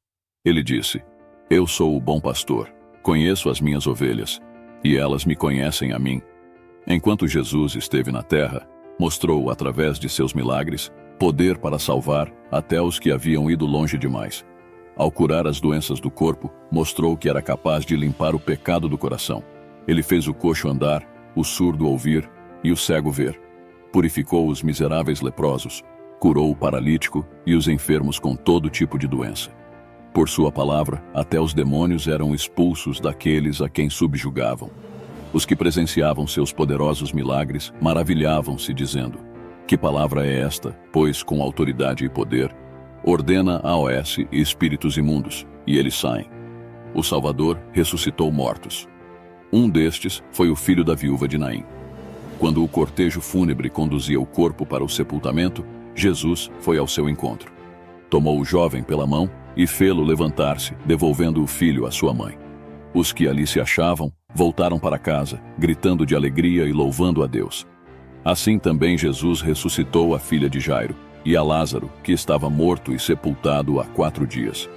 Ele disse: Eu sou o bom pastor, conheço as minhas ovelhas, e elas me conhecem a mim. Enquanto Jesus esteve na terra, mostrou, através de seus milagres, poder para salvar até os que haviam ido longe demais. Ao curar as doenças do corpo, mostrou que era capaz de limpar o pecado do coração. Ele fez o coxo andar, o surdo ouvir e o cego ver. Purificou os miseráveis leprosos, curou o paralítico e os enfermos com todo tipo de doença. Por sua palavra, até os demônios eram expulsos daqueles a quem subjugavam. Os que presenciavam seus poderosos milagres maravilhavam-se, dizendo: Que palavra é esta, pois com autoridade e poder ordena e espíritos imundos, e eles saem. O Salvador ressuscitou mortos. Um destes foi o filho da viúva de Naim. Quando o cortejo fúnebre conduzia o corpo para o sepultamento, Jesus foi ao seu encontro. Tomou o jovem pela mão e fê-lo levantar-se, devolvendo o filho à sua mãe. Os que ali se achavam voltaram para casa, gritando de alegria e louvando a Deus. Assim também Jesus ressuscitou a filha de Jairo e a Lázaro, que estava morto e sepultado há 4 dias.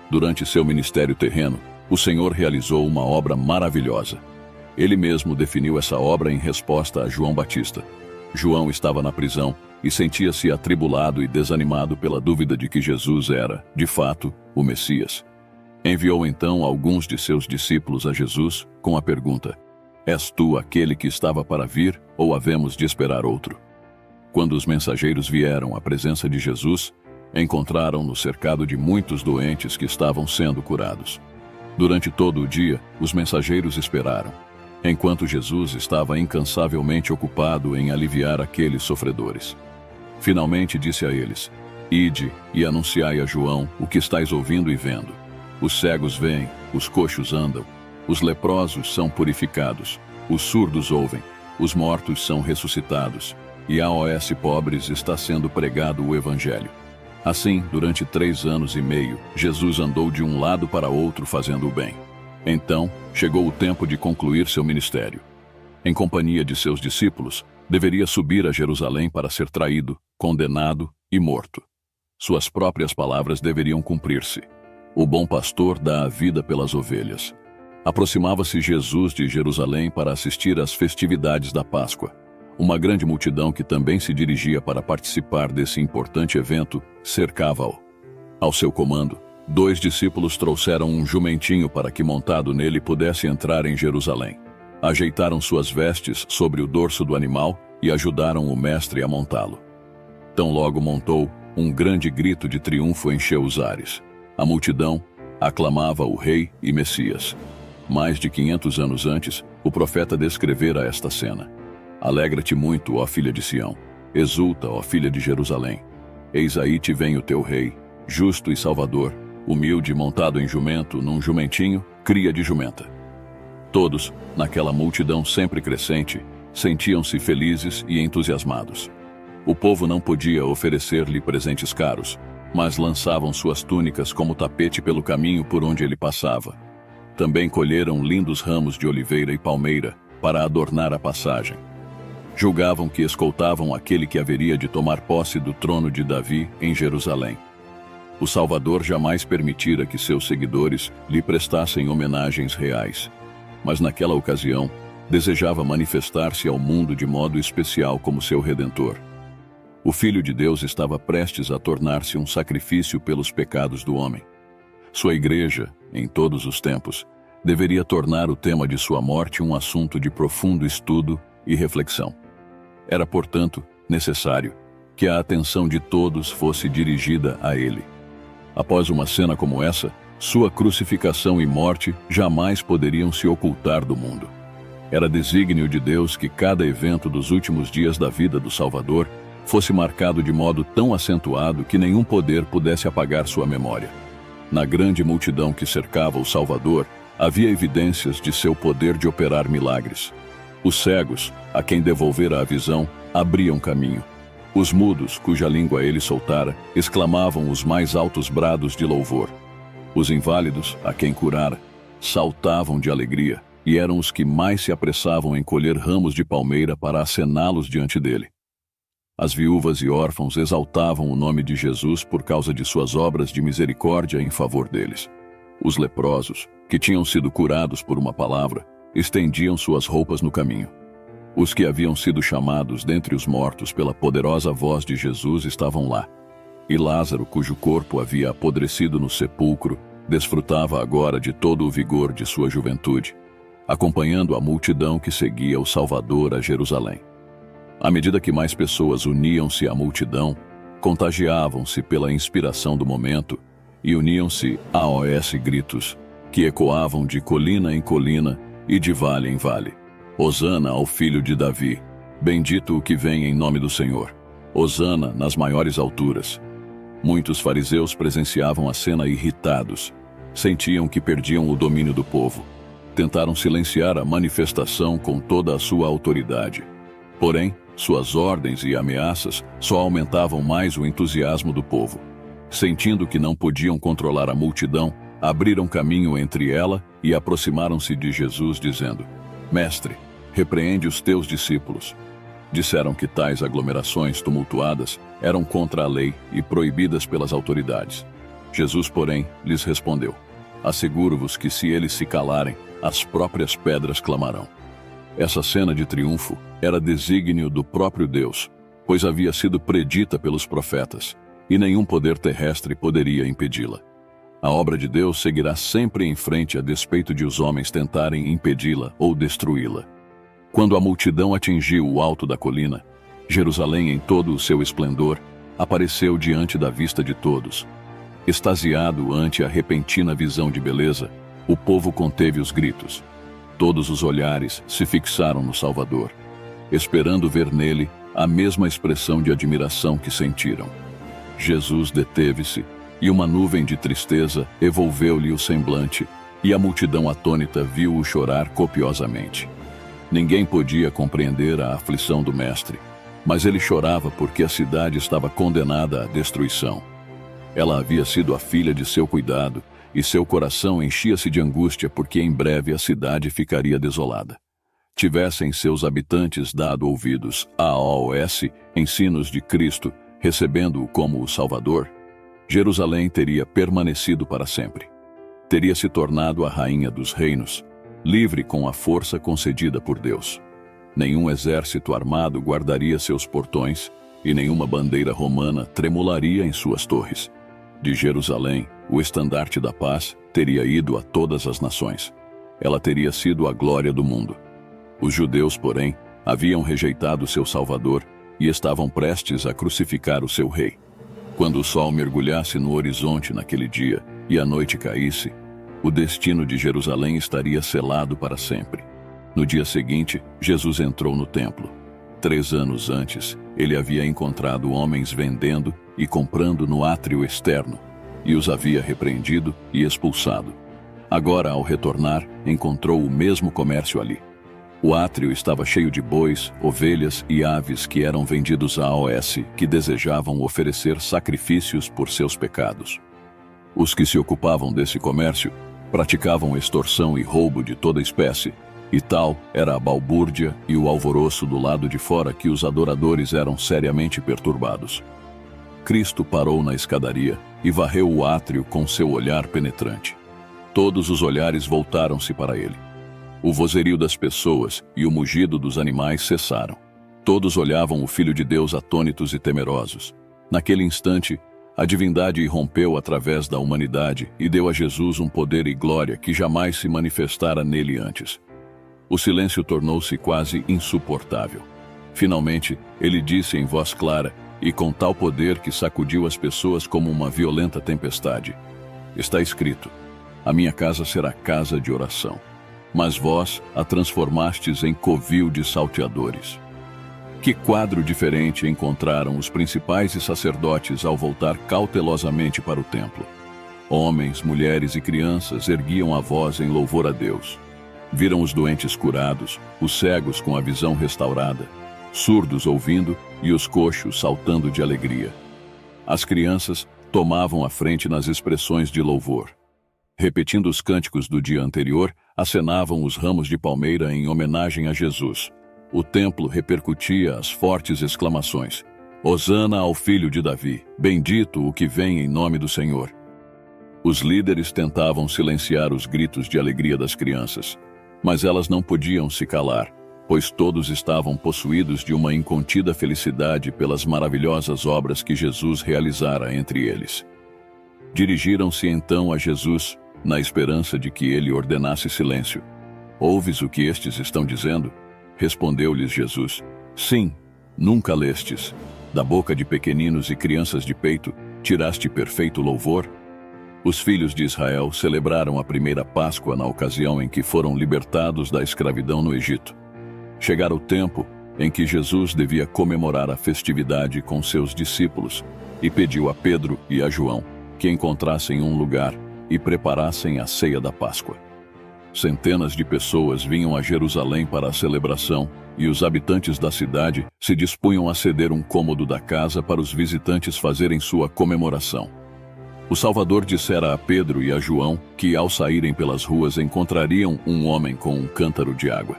Durante seu ministério terreno, O Senhor realizou uma obra maravilhosa. Ele mesmo definiu essa obra em resposta a João Batista. João estava na prisão e sentia-se atribulado e desanimado pela dúvida de que Jesus era, de fato, o Messias. Enviou então alguns de seus discípulos a Jesus com a pergunta: És tu aquele que estava para vir, ou havemos de esperar outro? Quando os mensageiros vieram à presença de Jesus, encontraram-no cercado de muitos doentes que estavam sendo curados. Durante todo o dia, os mensageiros esperaram, enquanto Jesus estava incansavelmente ocupado em aliviar aqueles sofredores. Finalmente disse a eles: Ide e anunciai a João o que estáis ouvindo e vendo. Os cegos veem, os coxos andam, os leprosos são purificados, os surdos ouvem, os mortos são ressuscitados, e aos pobres está sendo pregado o Evangelho. Assim, durante 3 anos e meio, Jesus andou de um lado para outro fazendo o bem. Então, chegou o tempo de concluir seu ministério. Em companhia de seus discípulos, deveria subir a Jerusalém para ser traído, condenado e morto. Suas próprias palavras deveriam cumprir-se. O bom pastor dá a vida pelas ovelhas. Aproximava-se Jesus de Jerusalém para assistir às festividades da Páscoa. Uma grande multidão que também se dirigia para participar desse importante evento cercava-o. Ao seu comando, 2 discípulos trouxeram um jumentinho para que montado nele pudesse entrar em Jerusalém. Ajeitaram suas vestes sobre o dorso do animal e ajudaram o mestre a montá-lo. Tão logo montou, um grande grito de triunfo encheu os ares. A multidão aclamava o Rei e Messias. Mais de 500 anos antes, o profeta descrevera esta cena. Alegra-te muito, ó filha de Sião. Exulta, ó filha de Jerusalém. Eis aí te vem o teu rei, justo e salvador, humilde, montado em jumento, num jumentinho, cria de jumenta. Todos, naquela multidão sempre crescente, sentiam-se felizes e entusiasmados. O povo não podia oferecer-lhe presentes caros, mas lançavam suas túnicas como tapete pelo caminho por onde ele passava. Também colheram lindos ramos de oliveira e palmeira para adornar a passagem. Julgavam que escoltavam aquele que haveria de tomar posse do trono de Davi em Jerusalém. O Salvador jamais permitira que seus seguidores lhe prestassem homenagens reais, mas naquela ocasião desejava manifestar-se ao mundo de modo especial como seu Redentor. O Filho de Deus estava prestes a tornar-se um sacrifício pelos pecados do homem. Sua igreja, em todos os tempos, deveria tornar o tema de sua morte um assunto de profundo estudo e reflexão. Era, portanto, necessário que a atenção de todos fosse dirigida a ele. Após uma cena como essa, sua crucificação e morte jamais poderiam se ocultar do mundo. Era desígnio de Deus que cada evento dos últimos dias da vida do Salvador fosse marcado de modo tão acentuado que nenhum poder pudesse apagar sua memória. Na grande multidão que cercava o Salvador, havia evidências de seu poder de operar milagres. Os cegos, a quem devolvera a visão, abriam caminho. Os mudos, cuja língua ele soltara, exclamavam os mais altos brados de louvor. Os inválidos, a quem curara, saltavam de alegria, e eram os que mais se apressavam em colher ramos de palmeira para acená-los diante dele. As viúvas e órfãos exaltavam o nome de Jesus por causa de suas obras de misericórdia em favor deles. Os leprosos, que tinham sido curados por uma palavra, estendiam suas roupas no caminho. Os que haviam sido chamados dentre os mortos pela poderosa voz de Jesus estavam lá. E Lázaro, cujo corpo havia apodrecido no sepulcro, desfrutava agora de todo o vigor de sua juventude, acompanhando a multidão que seguia o Salvador a Jerusalém. À medida que mais pessoas uniam-se à multidão, contagiavam-se pela inspiração do momento e uniam-se aos gritos, que ecoavam de colina em colina e de vale em vale. Hosana ao filho de Davi, bendito o que vem em nome do Senhor. Hosana nas maiores alturas. Muitos fariseus presenciavam a cena irritados. Sentiam que perdiam o domínio do povo. Tentaram silenciar a manifestação com toda a sua autoridade. Porém, suas ordens e ameaças só aumentavam mais o entusiasmo do povo. Sentindo que não podiam controlar a multidão, abriram caminho entre ela e aproximaram-se de Jesus, dizendo: Mestre, repreende os teus discípulos. Disseram que tais aglomerações tumultuadas eram contra a lei e proibidas pelas autoridades. Jesus, porém, lhes respondeu: Asseguro-vos que se eles se calarem, as próprias pedras clamarão. Essa cena de triunfo era desígnio do próprio Deus, pois havia sido predita pelos profetas, e nenhum poder terrestre poderia impedi-la. A obra de Deus seguirá sempre em frente a despeito de os homens tentarem impedi-la ou destruí-la. Quando a multidão atingiu o alto da colina, Jerusalém em todo o seu esplendor apareceu diante da vista de todos. Extasiado ante a repentina visão de beleza, o povo conteve os gritos. Todos os olhares se fixaram no Salvador, esperando ver nele a mesma expressão de admiração que sentiram. Jesus deteve-se, e uma nuvem de tristeza envolveu-lhe o semblante, e a multidão atônita viu-o chorar copiosamente. Ninguém podia compreender a aflição do mestre, mas ele chorava porque a cidade estava condenada à destruição. Ela havia sido a filha de seu cuidado, e seu coração enchia-se de angústia porque em breve a cidade ficaria desolada. Tivessem seus habitantes dado ouvidos aos ensinos de Cristo, recebendo-o como o Salvador, Jerusalém teria permanecido para sempre. Teria se tornado a rainha dos reinos, livre com a força concedida por Deus. Nenhum exército armado guardaria seus portões, e nenhuma bandeira romana tremularia em suas torres. De Jerusalém, o estandarte da paz teria ido a todas as nações. Ela teria sido a glória do mundo. Os judeus, porém, haviam rejeitado seu Salvador e estavam prestes a crucificar o seu rei. Quando o sol mergulhasse no horizonte naquele dia e a noite caísse, o destino de Jerusalém estaria selado para sempre. No dia seguinte, Jesus entrou no templo. 3 anos antes, ele havia encontrado homens vendendo e comprando no átrio externo, e os havia repreendido e expulsado. Agora, ao retornar, encontrou o mesmo comércio ali. O átrio estava cheio de bois, ovelhas e aves que eram vendidos aos que desejavam oferecer sacrifícios por seus pecados. Os que se ocupavam desse comércio praticavam extorsão e roubo de toda espécie, e tal era a balbúrdia e o alvoroço do lado de fora que os adoradores eram seriamente perturbados. Cristo parou na escadaria e varreu o átrio com seu olhar penetrante. Todos os olhares voltaram-se para ele. O vozerio das pessoas e o mugido dos animais cessaram. Todos olhavam o Filho de Deus atônitos e temerosos. Naquele instante, a divindade irrompeu através da humanidade e deu a Jesus um poder e glória que jamais se manifestara nele antes. O silêncio tornou-se quase insuportável. Finalmente, ele disse em voz clara e com tal poder que sacudiu as pessoas como uma violenta tempestade: Está escrito, a minha casa será casa de oração. Mas vós a transformastes em covil de salteadores. Que quadro diferente encontraram os principais e sacerdotes ao voltar cautelosamente para o templo. Homens, mulheres e crianças erguiam a voz em louvor a Deus. Viram os doentes curados, os cegos com a visão restaurada, surdos ouvindo e os coxos saltando de alegria. As crianças tomavam a frente nas expressões de louvor. Repetindo os cânticos do dia anterior, acenavam os ramos de palmeira em homenagem a Jesus. O templo repercutia as fortes exclamações: Hosana ao Filho de Davi, bendito o que vem em nome do Senhor. Os líderes tentavam silenciar os gritos de alegria das crianças, mas elas não podiam se calar, pois todos estavam possuídos de uma incontida felicidade pelas maravilhosas obras que Jesus realizara entre eles. Dirigiram-se então a Jesus, na esperança de que ele ordenasse silêncio. Ouves o que estes estão dizendo? Respondeu-lhes Jesus: Sim, nunca lestes. Da boca de pequeninos e crianças de peito, tiraste perfeito louvor? Os filhos de Israel celebraram a primeira Páscoa na ocasião em que foram libertados da escravidão no Egito. Chegara o tempo em que Jesus devia comemorar a festividade com seus discípulos e pediu a Pedro e a João que encontrassem um lugar e preparassem a ceia da Páscoa. Centenas de pessoas vinham a Jerusalém para a celebração e os habitantes da cidade se dispunham a ceder um cômodo da casa para os visitantes fazerem sua comemoração. O Salvador dissera a Pedro e a João que, ao saírem pelas ruas, encontrariam um homem com um cântaro de água.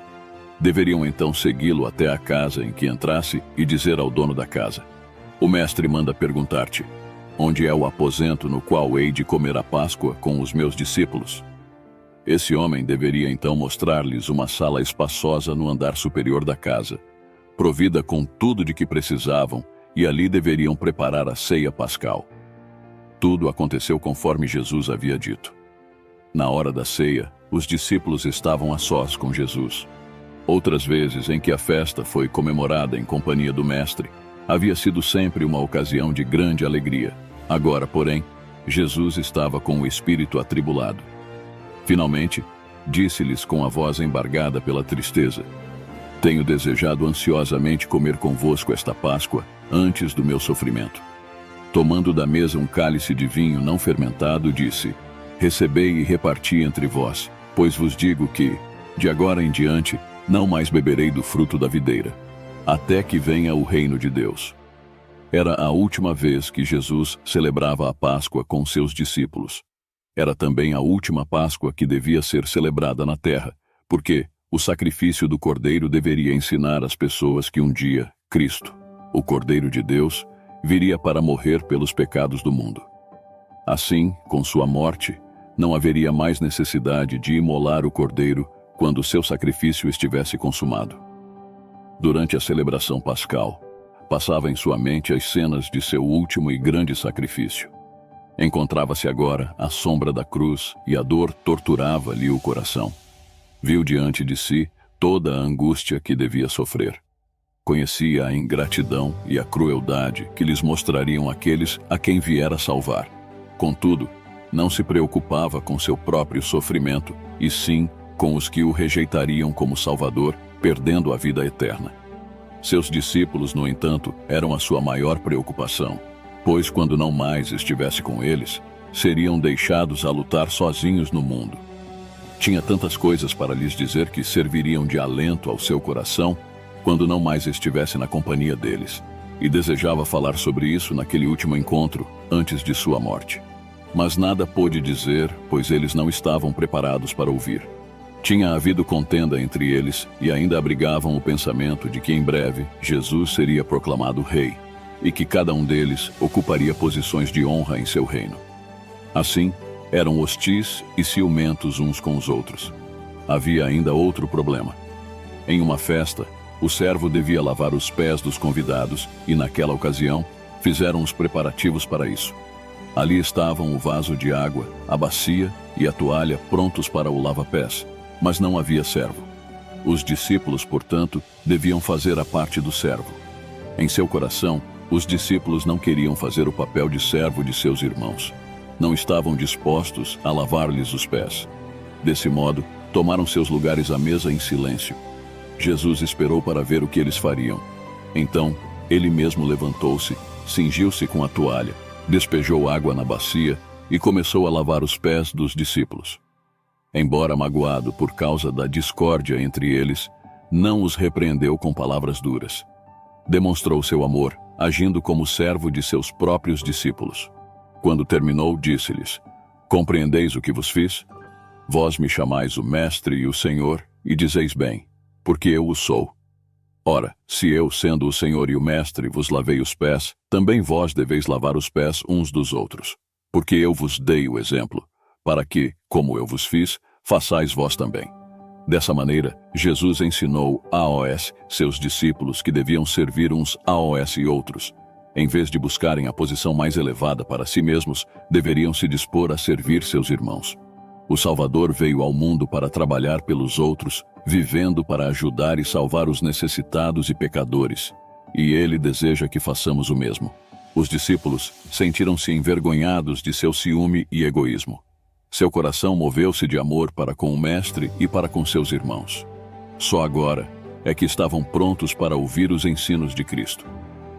Deveriam então segui-lo até a casa em que entrasse e dizer ao dono da casa: O mestre manda perguntar-te: onde é o aposento no qual hei de comer a Páscoa com os meus discípulos?" Esse homem deveria então mostrar-lhes uma sala espaçosa no andar superior da casa, provida com tudo de que precisavam, e ali deveriam preparar a ceia pascal. Tudo aconteceu conforme Jesus havia dito. Na hora da ceia, os discípulos estavam a sós com Jesus. Outras vezes em que a festa foi comemorada em companhia do Mestre, havia sido sempre uma ocasião de grande alegria. Agora, porém, Jesus estava com o espírito atribulado. Finalmente, disse-lhes com a voz embargada pela tristeza: "Tenho desejado ansiosamente comer convosco esta Páscoa antes do meu sofrimento." Tomando da mesa um cálice de vinho não fermentado, disse: "Recebei e reparti entre vós, pois vos digo que, de agora em diante, não mais beberei do fruto da videira, até que venha o reino de Deus." Era a última vez que Jesus celebrava a Páscoa com seus discípulos. Era também a última Páscoa que devia ser celebrada na terra, porque o sacrifício do Cordeiro deveria ensinar as pessoas que um dia Cristo, o Cordeiro de Deus, viria para morrer pelos pecados do mundo. Assim, com sua morte, não haveria mais necessidade de imolar o Cordeiro quando seu sacrifício estivesse consumado. Durante a celebração pascal, passava em sua mente as cenas de seu último e grande sacrifício. Encontrava-se agora à sombra da cruz e a dor torturava-lhe o coração. Viu diante de si toda a angústia que devia sofrer. Conhecia a ingratidão e a crueldade que lhes mostrariam aqueles a quem viera salvar. Contudo, não se preocupava com seu próprio sofrimento, e sim com os que o rejeitariam como Salvador, perdendo a vida eterna. Seus discípulos, no entanto, eram a sua maior preocupação, pois quando não mais estivesse com eles, seriam deixados a lutar sozinhos no mundo. Tinha tantas coisas para lhes dizer que serviriam de alento ao seu coração quando não mais estivesse na companhia deles, e desejava falar sobre isso naquele último encontro, antes de sua morte. Mas nada pôde dizer, pois eles não estavam preparados para ouvir. Tinha havido contenda entre eles e ainda abrigavam o pensamento de que em breve Jesus seria proclamado rei, e que cada um deles ocuparia posições de honra em seu reino. Assim, eram hostis e ciumentos uns com os outros. Havia ainda outro problema. Em uma festa, o servo devia lavar os pés dos convidados e, naquela ocasião, fizeram os preparativos para isso. Ali estavam o vaso de água, a bacia e a toalha prontos para o lava-pés, mas não havia servo. Os discípulos, portanto, deviam fazer a parte do servo. Em seu coração, os discípulos não queriam fazer o papel de servo de seus irmãos. Não estavam dispostos a lavar-lhes os pés. Desse modo, tomaram seus lugares à mesa em silêncio. Jesus esperou para ver o que eles fariam. Então, ele mesmo levantou-se, cingiu-se com a toalha, despejou água na bacia e começou a lavar os pés dos discípulos. Embora magoado por causa da discórdia entre eles, não os repreendeu com palavras duras. Demonstrou seu amor, agindo como servo de seus próprios discípulos. Quando terminou, disse-lhes: "Compreendeis o que vos fiz? Vós me chamais o Mestre e o Senhor, e dizeis bem, porque eu o sou. Ora, se eu, sendo o Senhor e o Mestre, vos lavei os pés, também vós deveis lavar os pés uns dos outros. Porque eu vos dei o exemplo, para que, como eu vos fiz, façais vós também." Dessa maneira, Jesus ensinou aos seus discípulos que deviam servir uns aos outros. Em vez de buscarem a posição mais elevada para si mesmos, deveriam se dispor a servir seus irmãos. O Salvador veio ao mundo para trabalhar pelos outros, vivendo para ajudar e salvar os necessitados e pecadores, e ele deseja que façamos o mesmo. Os discípulos sentiram-se envergonhados de seu ciúme e egoísmo. Seu coração moveu-se de amor para com o Mestre e para com seus irmãos. Só agora é que estavam prontos para ouvir os ensinos de Cristo.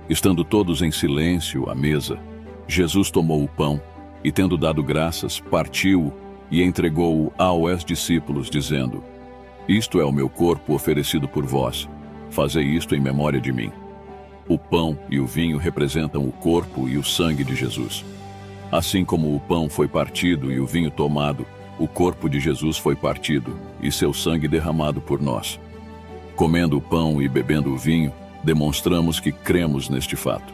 Estando todos em silêncio à mesa, Jesus tomou o pão e, tendo dado graças, partiu-o e entregou-o aos discípulos, dizendo: "Isto é o meu corpo oferecido por vós. Fazei isto em memória de mim." O pão e o vinho representam o corpo e o sangue de Jesus. Assim como o pão foi partido e o vinho tomado, o corpo de Jesus foi partido e seu sangue derramado por nós. Comendo o pão e bebendo o vinho, demonstramos que cremos neste fato.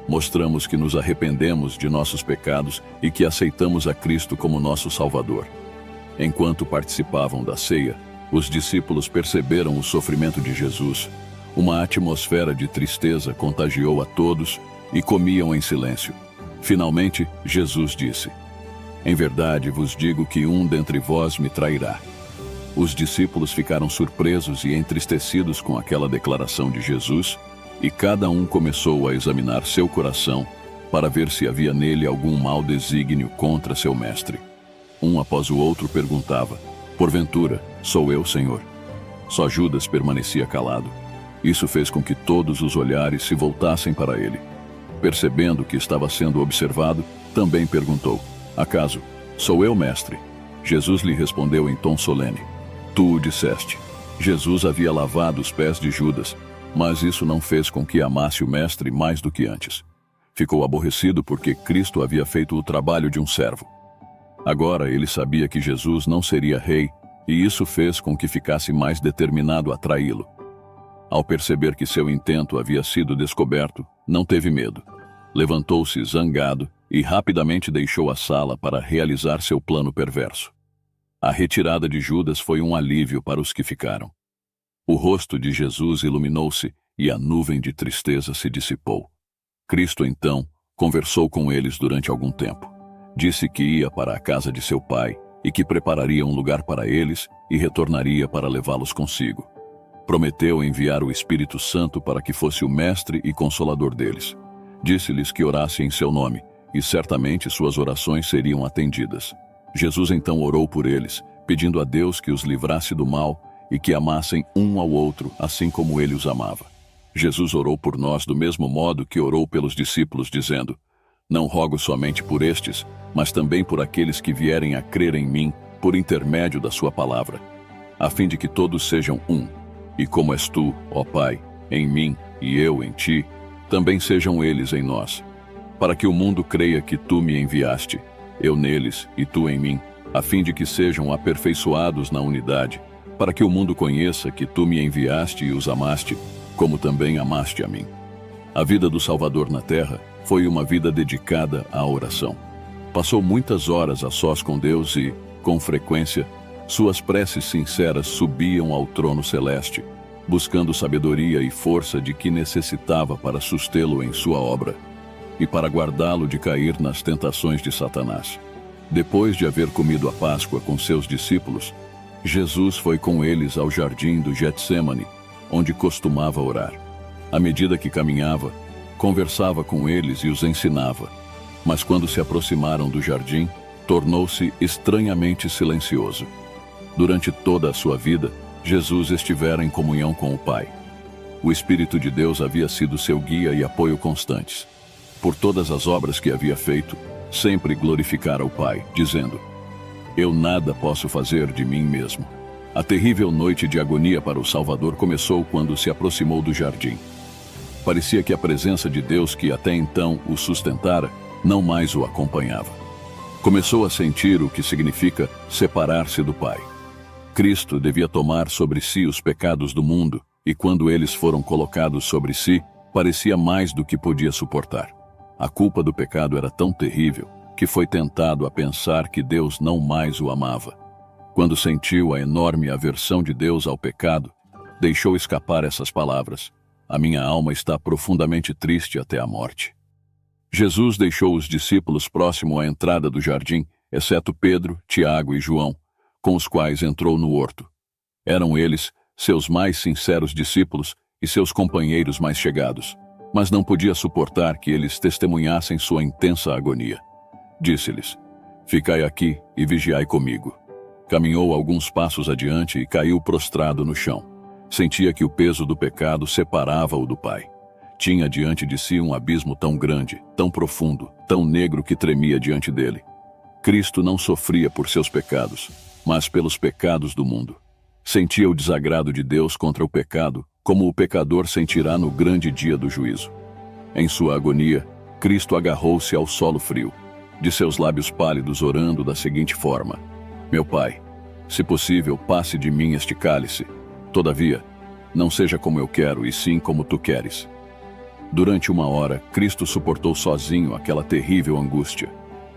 mostramos que nos arrependemos de nossos pecados e que aceitamos a Cristo como nosso Salvador. Enquanto participavam da ceia, os discípulos perceberam o sofrimento de Jesus. Uma atmosfera de tristeza contagiou a todos e comiam em silêncio. Finalmente, Jesus disse: "Em verdade vos digo que um dentre vós me trairá." Os discípulos ficaram surpresos e entristecidos com aquela declaração de Jesus, e cada um começou a examinar seu coração para ver se havia nele algum mau desígnio contra seu mestre. Um após o outro perguntava: "Porventura, sou eu, Senhor?" Só Judas permanecia calado. Isso fez com que todos os olhares se voltassem para ele. Percebendo que estava sendo observado, também perguntou: "Acaso, sou eu, mestre?" Jesus lhe respondeu em tom solene: "Tu o disseste." Jesus havia lavado os pés de Judas, mas isso não fez com que amasse o mestre mais do que antes. Ficou aborrecido porque Cristo havia feito o trabalho de um servo. Agora ele sabia que Jesus não seria rei, e isso fez com que ficasse mais determinado a traí-lo. Ao perceber que seu intento havia sido descoberto, não teve medo. Levantou-se zangado e rapidamente deixou a sala para realizar seu plano perverso. A retirada de Judas foi um alívio para os que ficaram. O rosto de Jesus iluminou-se e a nuvem de tristeza se dissipou. Cristo, então, conversou com eles durante algum tempo. Disse que ia para a casa de seu pai e que prepararia um lugar para eles e retornaria para levá-los consigo. Prometeu enviar o Espírito Santo para que fosse o mestre e consolador deles. Disse-lhes que orassem em seu nome, e certamente suas orações seriam atendidas. Jesus então orou por eles, pedindo a Deus que os livrasse do mal e que amassem um ao outro, assim como ele os amava. Jesus orou por nós do mesmo modo que orou pelos discípulos, dizendo: "Não rogo somente por estes, mas também por aqueles que vierem a crer em mim por intermédio da sua palavra, a fim de que todos sejam um. E como és tu, ó Pai, em mim e eu em ti, também sejam eles em nós, para que o mundo creia que tu me enviaste, eu neles e tu em mim, a fim de que sejam aperfeiçoados na unidade, para que o mundo conheça que tu me enviaste e os amaste, como também amaste a mim." A vida do Salvador na terra foi uma vida dedicada à oração. Passou muitas horas a sós com Deus e, com frequência, suas preces sinceras subiam ao trono celeste, buscando sabedoria e força de que necessitava para sustê-lo em sua obra e para guardá-lo de cair nas tentações de Satanás. Depois de haver comido a Páscoa com seus discípulos, Jesus foi com eles ao jardim do Getsêmani, onde costumava orar. À medida que caminhava, conversava com eles e os ensinava. Mas quando se aproximaram do jardim, tornou-se estranhamente silencioso. Durante toda a sua vida, Jesus estivera em comunhão com o Pai. O Espírito de Deus havia sido seu guia e apoio constantes. Por todas as obras que havia feito, sempre glorificara o Pai, dizendo: "Eu nada posso fazer de mim mesmo." A terrível noite de agonia para o Salvador começou quando se aproximou do jardim. Parecia que a presença de Deus, que até então o sustentara, não mais o acompanhava. Começou a sentir o que significa separar-se do Pai. Cristo devia tomar sobre si os pecados do mundo, e quando eles foram colocados sobre si, parecia mais do que podia suportar. A culpa do pecado era tão terrível que foi tentado a pensar que Deus não mais o amava. Quando sentiu a enorme aversão de Deus ao pecado, deixou escapar essas palavras: "A minha alma está profundamente triste até a morte." Jesus deixou os discípulos próximo à entrada do jardim, exceto Pedro, Tiago e João, com os quais entrou no horto. Eram eles seus mais sinceros discípulos e seus companheiros mais chegados, mas não podia suportar que eles testemunhassem sua intensa agonia. Disse-lhes: "Ficai aqui e vigiai comigo." Caminhou alguns passos adiante e caiu prostrado no chão. Sentia que o peso do pecado separava-o do Pai. Tinha diante de si um abismo tão grande, tão profundo, tão negro que tremia diante dele. Cristo não sofria por seus pecados, mas pelos pecados do mundo. Sentia o desagrado de Deus contra o pecado, como o pecador sentirá no grande dia do juízo. Em sua agonia, Cristo agarrou-se ao solo frio, de seus lábios pálidos orando da seguinte forma: "Meu Pai, se possível, passe de mim este cálice. Todavia, não seja como eu quero, e sim como tu queres." Durante 1 hora, Cristo suportou sozinho aquela terrível angústia.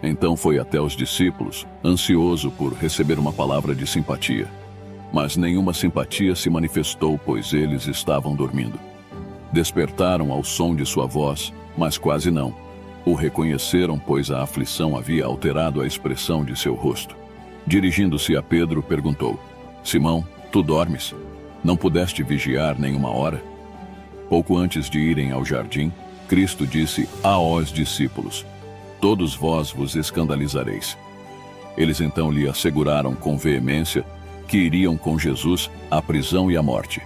Então foi até os discípulos, ansioso por receber uma palavra de simpatia. Mas nenhuma simpatia se manifestou, pois eles estavam dormindo. Despertaram ao som de sua voz, mas quase não. O reconheceram, pois a aflição havia alterado a expressão de seu rosto. Dirigindo-se a Pedro, perguntou: Simão, tu dormes? Não pudeste vigiar nem 1 hora? Pouco antes de irem ao jardim, Cristo disse aos discípulos: Todos vós vos escandalizareis. Eles então lhe asseguraram com veemência que iriam com Jesus à prisão e à morte.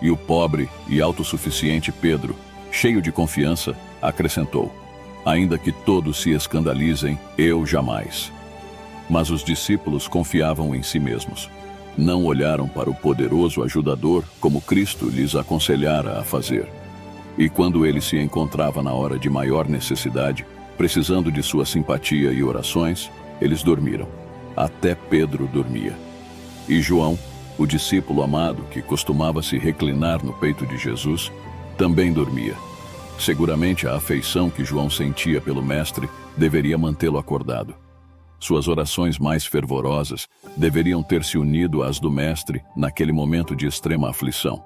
E o pobre e autossuficiente Pedro, cheio de confiança, acrescentou: Ainda que todos se escandalizem, eu jamais. Mas os discípulos confiavam em si mesmos. Não olharam para o poderoso ajudador como Cristo lhes aconselhara a fazer. E quando ele se encontrava na hora de maior necessidade, precisando de sua simpatia e orações, eles dormiram. Até Pedro dormia. E João, o discípulo amado que costumava se reclinar no peito de Jesus, também dormia. Seguramente a afeição que João sentia pelo Mestre deveria mantê-lo acordado. Suas orações mais fervorosas deveriam ter se unido às do Mestre naquele momento de extrema aflição.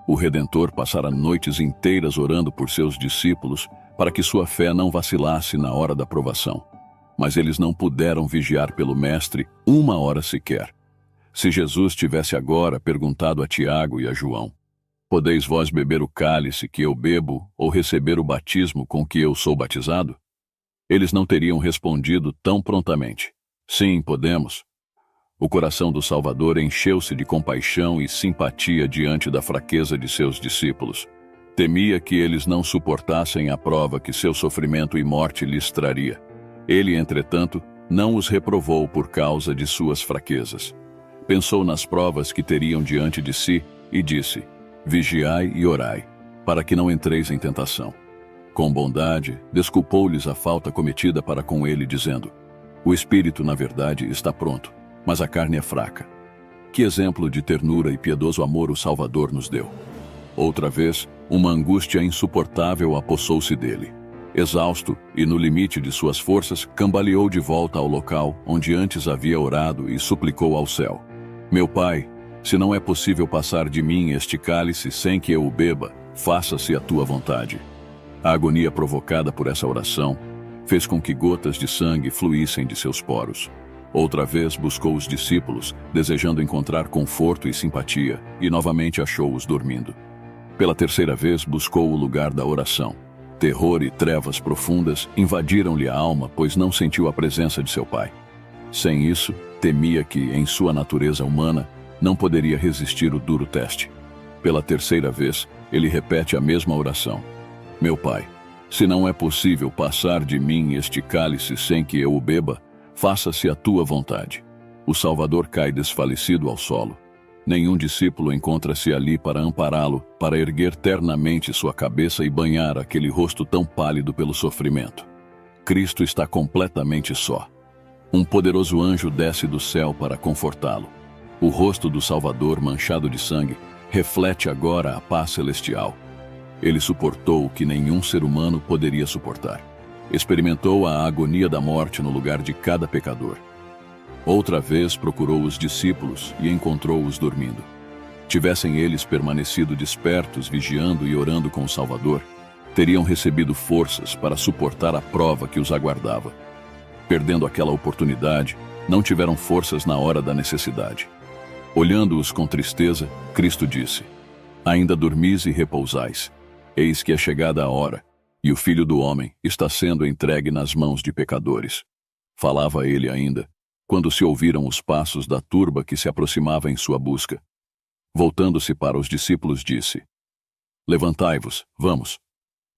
O Redentor passara noites inteiras orando por seus discípulos para que sua fé não vacilasse na hora da provação. Mas eles não puderam vigiar pelo Mestre 1 hora sequer. Se Jesus tivesse agora perguntado a Tiago e a João: Podeis vós beber o cálice que eu bebo ou receber o batismo com que eu sou batizado? Eles não teriam respondido tão prontamente: Sim, podemos. O coração do Salvador encheu-se de compaixão e simpatia diante da fraqueza de seus discípulos. Temia que eles não suportassem a prova que seu sofrimento e morte lhes traria. Ele, entretanto, não os reprovou por causa de suas fraquezas. Pensou nas provas que teriam diante de si e disse: Vigiai e orai, para que não entreis em tentação. Com bondade, desculpou-lhes a falta cometida para com ele, dizendo: O espírito, na verdade, está pronto, mas a carne é fraca. Que exemplo de ternura e piedoso amor o Salvador nos deu! Outra vez, uma angústia insuportável apossou-se dele. Exausto e no limite de suas forças, cambaleou de volta ao local onde antes havia orado e suplicou ao céu: Meu Pai, se não é possível passar de mim este cálice sem que eu o beba, faça-se a tua vontade. A agonia provocada por essa oração fez com que gotas de sangue fluíssem de seus poros. Outra vez buscou os discípulos, desejando encontrar conforto e simpatia, e novamente achou-os dormindo. Pela terceira vez buscou o lugar da oração. Terror e trevas profundas invadiram-lhe a alma, pois não sentiu a presença de seu Pai. Sem isso, temia que, em sua natureza humana, não poderia resistir o duro teste. Pela terceira vez, ele repete a mesma oração: Meu Pai, se não é possível passar de mim este cálice sem que eu o beba, faça-se a tua vontade. O Salvador cai desfalecido ao solo. Nenhum discípulo encontra-se ali para ampará-lo, para erguer ternamente sua cabeça e banhar aquele rosto tão pálido pelo sofrimento. Cristo está completamente só. Um poderoso anjo desce do céu para confortá-lo. O rosto do Salvador, manchado de sangue, reflete agora a paz celestial. Ele suportou o que nenhum ser humano poderia suportar. Experimentou a agonia da morte no lugar de cada pecador. Outra vez procurou os discípulos e encontrou-os dormindo. Tivessem eles permanecido despertos, vigiando e orando com o Salvador, teriam recebido forças para suportar a prova que os aguardava. Perdendo aquela oportunidade, não tiveram forças na hora da necessidade. Olhando-os com tristeza, Cristo disse: Ainda dormis e repousais. Eis que é chegada a hora, e o Filho do Homem está sendo entregue nas mãos de pecadores. Falava ele ainda, quando se ouviram os passos da turba que se aproximava em sua busca. Voltando-se para os discípulos, disse: Levantai-vos, vamos.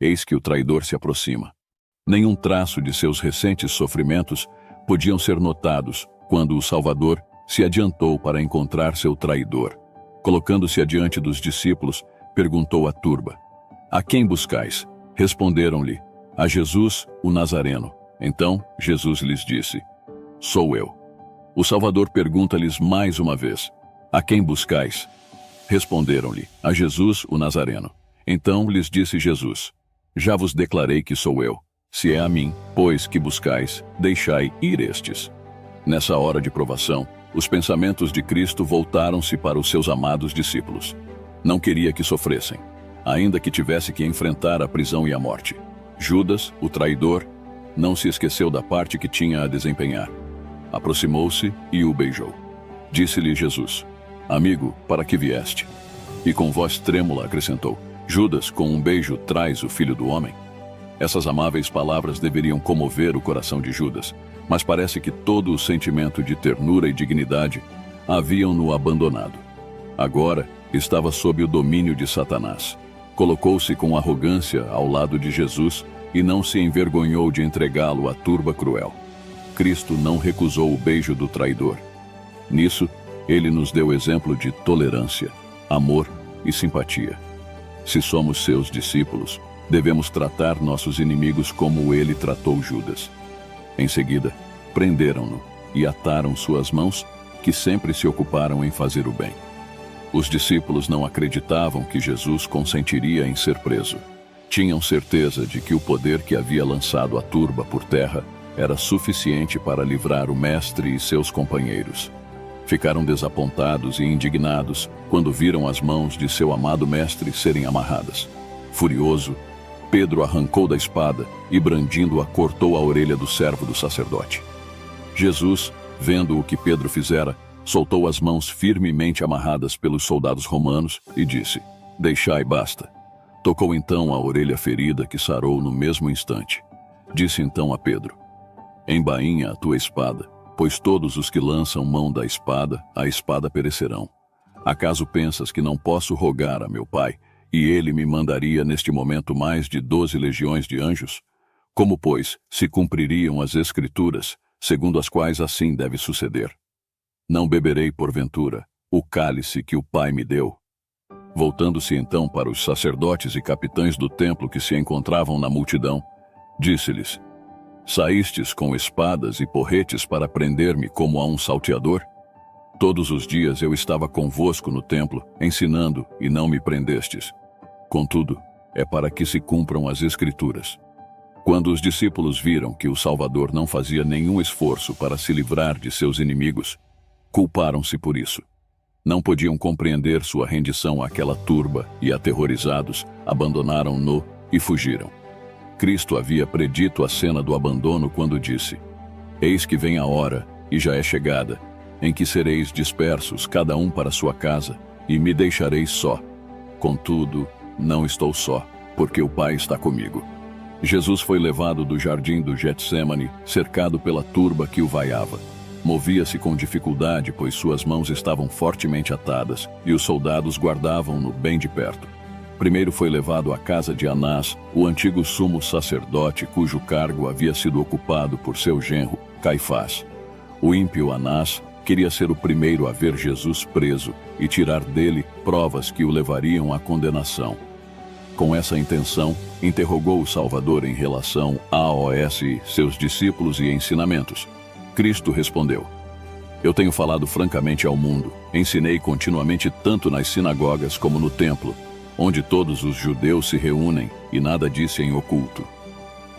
Eis que o traidor se aproxima. Nenhum traço de seus recentes sofrimentos podiam ser notados quando o Salvador se adiantou para encontrar seu traidor. Colocando-se adiante dos discípulos, perguntou à turba: A quem buscais? Responderam-lhe: A Jesus, o Nazareno. Então Jesus lhes disse: Sou eu. O Salvador pergunta-lhes mais uma vez: A quem buscais? Responderam-lhe: A Jesus, o Nazareno. Então lhes disse Jesus: Já vos declarei que sou eu. Se é a mim, pois, que buscais, deixai ir estes. Nessa hora de provação, os pensamentos de Cristo voltaram-se para os seus amados discípulos. Não queria que sofressem, ainda que tivesse que enfrentar a prisão e a morte. Judas, o traidor, não se esqueceu da parte que tinha a desempenhar. Aproximou-se e o beijou. Disse-lhe Jesus: Amigo, para que vieste? E com voz trêmula acrescentou: Judas, com um beijo traz o Filho do Homem? Essas amáveis palavras deveriam comover o coração de Judas, mas parece que todo o sentimento de ternura e dignidade haviam-no abandonado. Agora estava sob o domínio de Satanás. Colocou-se com arrogância ao lado de Jesus e não se envergonhou de entregá-lo à turba cruel. Cristo não recusou o beijo do traidor. Nisso, ele nos deu exemplo de tolerância, amor e simpatia. Se somos seus discípulos, devemos tratar nossos inimigos como ele tratou Judas. Em seguida, prenderam-no e ataram suas mãos, que sempre se ocuparam em fazer o bem. Os discípulos não acreditavam que Jesus consentiria em ser preso. Tinham certeza de que o poder que havia lançado a turba por terra era suficiente para livrar o mestre e seus companheiros. Ficaram desapontados e indignados quando viram as mãos de seu amado mestre serem amarradas. Furioso, Pedro arrancou da espada e, brandindo-a, cortou a orelha do servo do sacerdote. Jesus, vendo o que Pedro fizera, soltou as mãos firmemente amarradas pelos soldados romanos e disse: Deixai, basta. Tocou então a orelha ferida, que sarou no mesmo instante. Disse então a Pedro: Embainha a tua espada, pois todos os que lançam mão da espada, a espada perecerão. Acaso pensas que não posso rogar a meu Pai, e ele me mandaria neste momento mais de 12 legiões de anjos? Como, pois, se cumpririam as Escrituras, segundo as quais assim deve suceder? Não beberei, porventura, o cálice que o Pai me deu? Voltando-se então para os sacerdotes e capitães do templo que se encontravam na multidão, disse-lhes: Saístes com espadas e porretes para prender-me como a um salteador? Todos os dias eu estava convosco no templo, ensinando, e não me prendestes. Contudo, é para que se cumpram as Escrituras. Quando os discípulos viram que o Salvador não fazia nenhum esforço para se livrar de seus inimigos, culparam-se por isso. Não podiam compreender sua rendição àquela turba e, aterrorizados, abandonaram-no e fugiram. Cristo havia predito a cena do abandono quando disse: Eis que vem a hora, e já é chegada, em que sereis dispersos, cada um para sua casa, e me deixareis só. Contudo, não estou só, porque o Pai está comigo. Jesus foi levado do jardim do Getsêmani, cercado pela turba que o vaiava. Movia-se com dificuldade, pois suas mãos estavam fortemente atadas, e os soldados guardavam-no bem de perto. Primeiro foi levado à casa de Anás, o antigo sumo sacerdote, cujo cargo havia sido ocupado por seu genro, Caifás. O ímpio Anás queria ser o primeiro a ver Jesus preso e tirar dele provas que o levariam à condenação. Com essa intenção, interrogou o Salvador em relação a AOS, seus discípulos e ensinamentos. Cristo respondeu: Eu tenho falado francamente ao mundo, ensinei continuamente tanto nas sinagogas como no templo, onde todos os judeus se reúnem, e nada disse em oculto.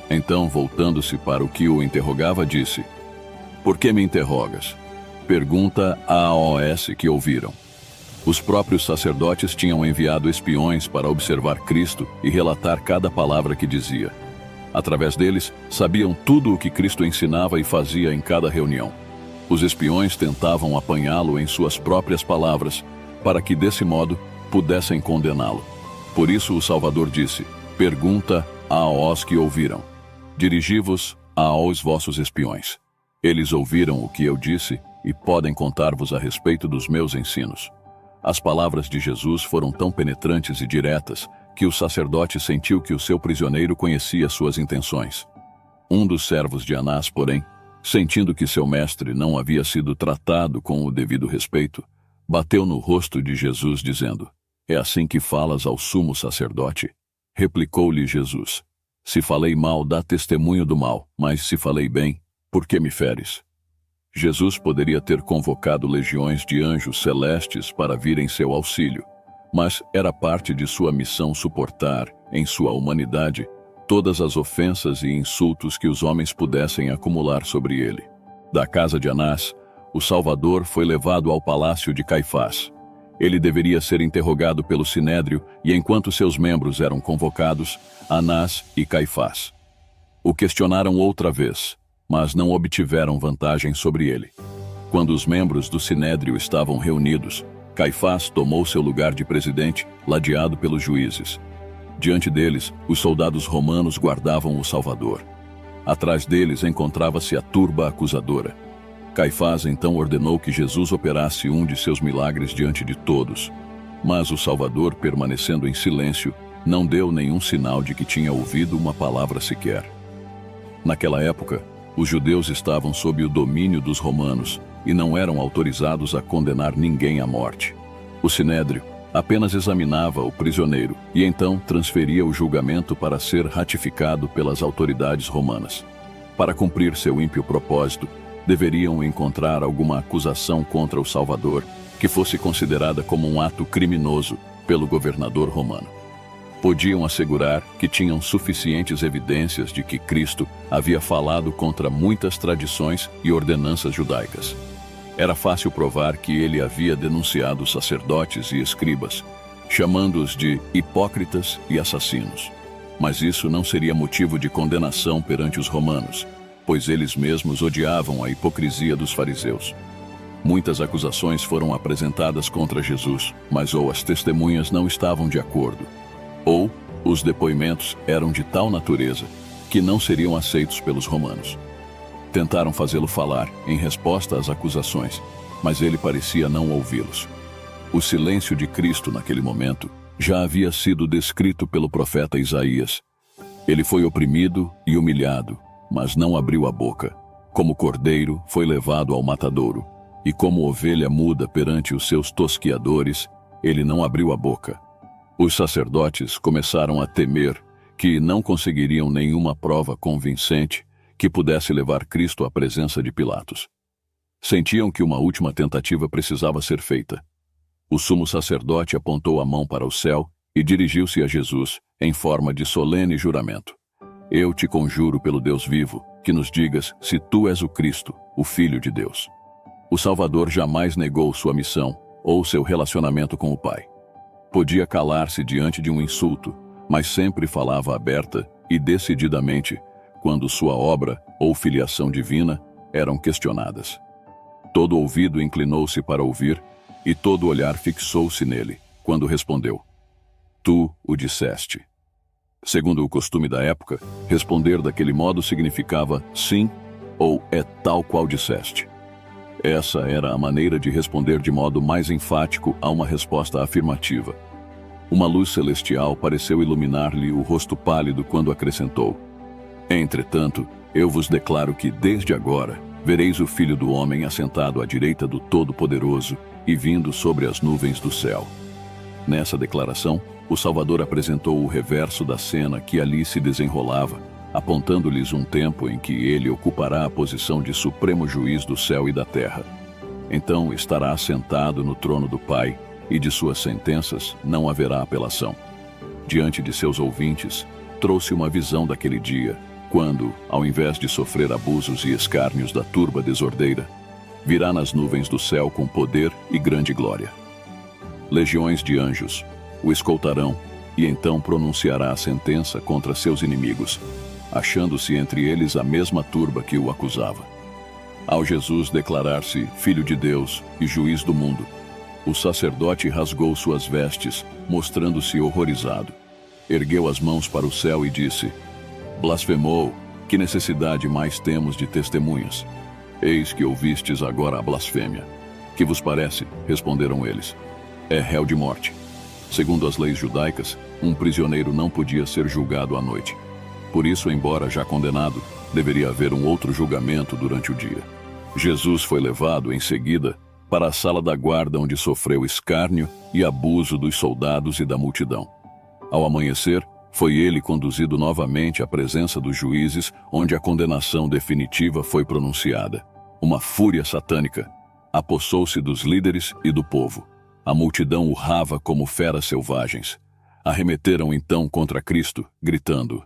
Então, voltando-se para o que o interrogava, disse: Por que me interrogas? Pergunta a AOS que ouviram. Os próprios sacerdotes tinham enviado espiões para observar Cristo e relatar cada palavra que dizia. Através deles, sabiam tudo o que Cristo ensinava e fazia em cada reunião. Os espiões tentavam apanhá-lo em suas próprias palavras, para que, desse modo, pudessem condená-lo. Por isso o Salvador disse: Pergunta aos que ouviram. Dirigi-vos aos vossos espiões. Eles ouviram o que eu disse e podem contar-vos a respeito dos meus ensinos. As palavras de Jesus foram tão penetrantes e diretas que o sacerdote sentiu que o seu prisioneiro conhecia suas intenções. Um dos servos de Anás, porém, sentindo que seu mestre não havia sido tratado com o devido respeito, bateu no rosto de Jesus, dizendo: É assim que falas ao sumo sacerdote? Replicou-lhe Jesus: Se falei mal, dá testemunho do mal, mas se falei bem, por que me feres? Jesus poderia ter convocado legiões de anjos celestes para vir em seu auxílio, mas era parte de sua missão suportar, em sua humanidade, todas as ofensas e insultos que os homens pudessem acumular sobre ele. Da casa de Anás, o Salvador foi levado ao palácio de Caifás. Ele deveria ser interrogado pelo Sinédrio e, enquanto seus membros eram convocados, Anás e Caifás o questionaram outra vez, mas não obtiveram vantagem sobre ele. Quando os membros do Sinédrio estavam reunidos, Caifás tomou seu lugar de presidente, ladeado pelos juízes. Diante deles, os soldados romanos guardavam o Salvador. Atrás deles encontrava-se a turba acusadora. Caifás então ordenou que Jesus operasse um de seus milagres diante de todos. Mas o Salvador, permanecendo em silêncio, não deu nenhum sinal de que tinha ouvido uma palavra sequer. Naquela época, os judeus estavam sob o domínio dos romanos e não eram autorizados a condenar ninguém à morte. O Sinédrio apenas examinava o prisioneiro e então transferia o julgamento para ser ratificado pelas autoridades romanas. Para cumprir seu ímpio propósito, deveriam encontrar alguma acusação contra o Salvador que fosse considerada como um ato criminoso pelo governador romano. Podiam assegurar que tinham suficientes evidências de que Cristo havia falado contra muitas tradições e ordenanças judaicas. Era fácil provar que ele havia denunciado sacerdotes e escribas, chamando-os de hipócritas e assassinos. Mas isso não seria motivo de condenação perante os romanos, pois eles mesmos odiavam a hipocrisia dos fariseus. Muitas acusações foram apresentadas contra Jesus, mas ou as testemunhas não estavam de acordo, ou os depoimentos eram de tal natureza que não seriam aceitos pelos romanos. Tentaram fazê-lo falar em resposta às acusações, mas ele parecia não ouvi-los. O silêncio de Cristo naquele momento já havia sido descrito pelo profeta Isaías. Ele foi oprimido e humilhado, mas não abriu a boca. Como cordeiro, foi levado ao matadouro, e como ovelha muda perante os seus tosquiadores, ele não abriu a boca. Os sacerdotes começaram a temer que não conseguiriam nenhuma prova convincente que pudesse levar Cristo à presença de Pilatos. Sentiam que uma última tentativa precisava ser feita. O sumo sacerdote apontou a mão para o céu e dirigiu-se a Jesus em forma de solene juramento. Eu te conjuro pelo Deus vivo, que nos digas se tu és o Cristo, o Filho de Deus. O Salvador jamais negou sua missão ou seu relacionamento com o Pai. Podia calar-se diante de um insulto, mas sempre falava aberta e decididamente quando sua obra ou filiação divina eram questionadas. Todo ouvido inclinou-se para ouvir e todo olhar fixou-se nele, quando respondeu: Tu o disseste. Segundo o costume da época, responder daquele modo significava sim ou é tal qual disseste. Essa era a maneira de responder de modo mais enfático a uma resposta afirmativa. Uma luz celestial pareceu iluminar-lhe o rosto pálido quando acrescentou: Entretanto, eu vos declaro que desde agora vereis o Filho do Homem assentado à direita do Todo-Poderoso e vindo sobre as nuvens do céu. Nessa declaração, o Salvador apresentou o reverso da cena que ali se desenrolava, apontando-lhes um tempo em que ele ocupará a posição de supremo juiz do céu e da terra. Então estará assentado no trono do Pai, e de suas sentenças não haverá apelação. Diante de seus ouvintes, trouxe uma visão daquele dia, quando, ao invés de sofrer abusos e escárnios da turba desordeira, virá nas nuvens do céu com poder e grande glória. Legiões de anjos o escoltarão, e então pronunciará a sentença contra seus inimigos, achando-se entre eles a mesma turba que o acusava. Ao Jesus declarar-se Filho de Deus e Juiz do mundo, o sacerdote rasgou suas vestes, mostrando-se horrorizado. Ergueu as mãos para o céu e disse: Blasfemou, que necessidade mais temos de testemunhas? Eis que ouvistes agora a blasfêmia. Que vos parece? Responderam eles. É réu de morte. Segundo as leis judaicas, um prisioneiro não podia ser julgado à noite. Por isso, embora já condenado, deveria haver um outro julgamento durante o dia. Jesus foi levado, em seguida, para a sala da guarda onde sofreu escárnio e abuso dos soldados e da multidão. Ao amanhecer, foi ele conduzido novamente à presença dos juízes, onde a condenação definitiva foi pronunciada. Uma fúria satânica apossou-se dos líderes e do povo. A multidão urrava como feras selvagens. Arremeteram então contra Cristo, gritando: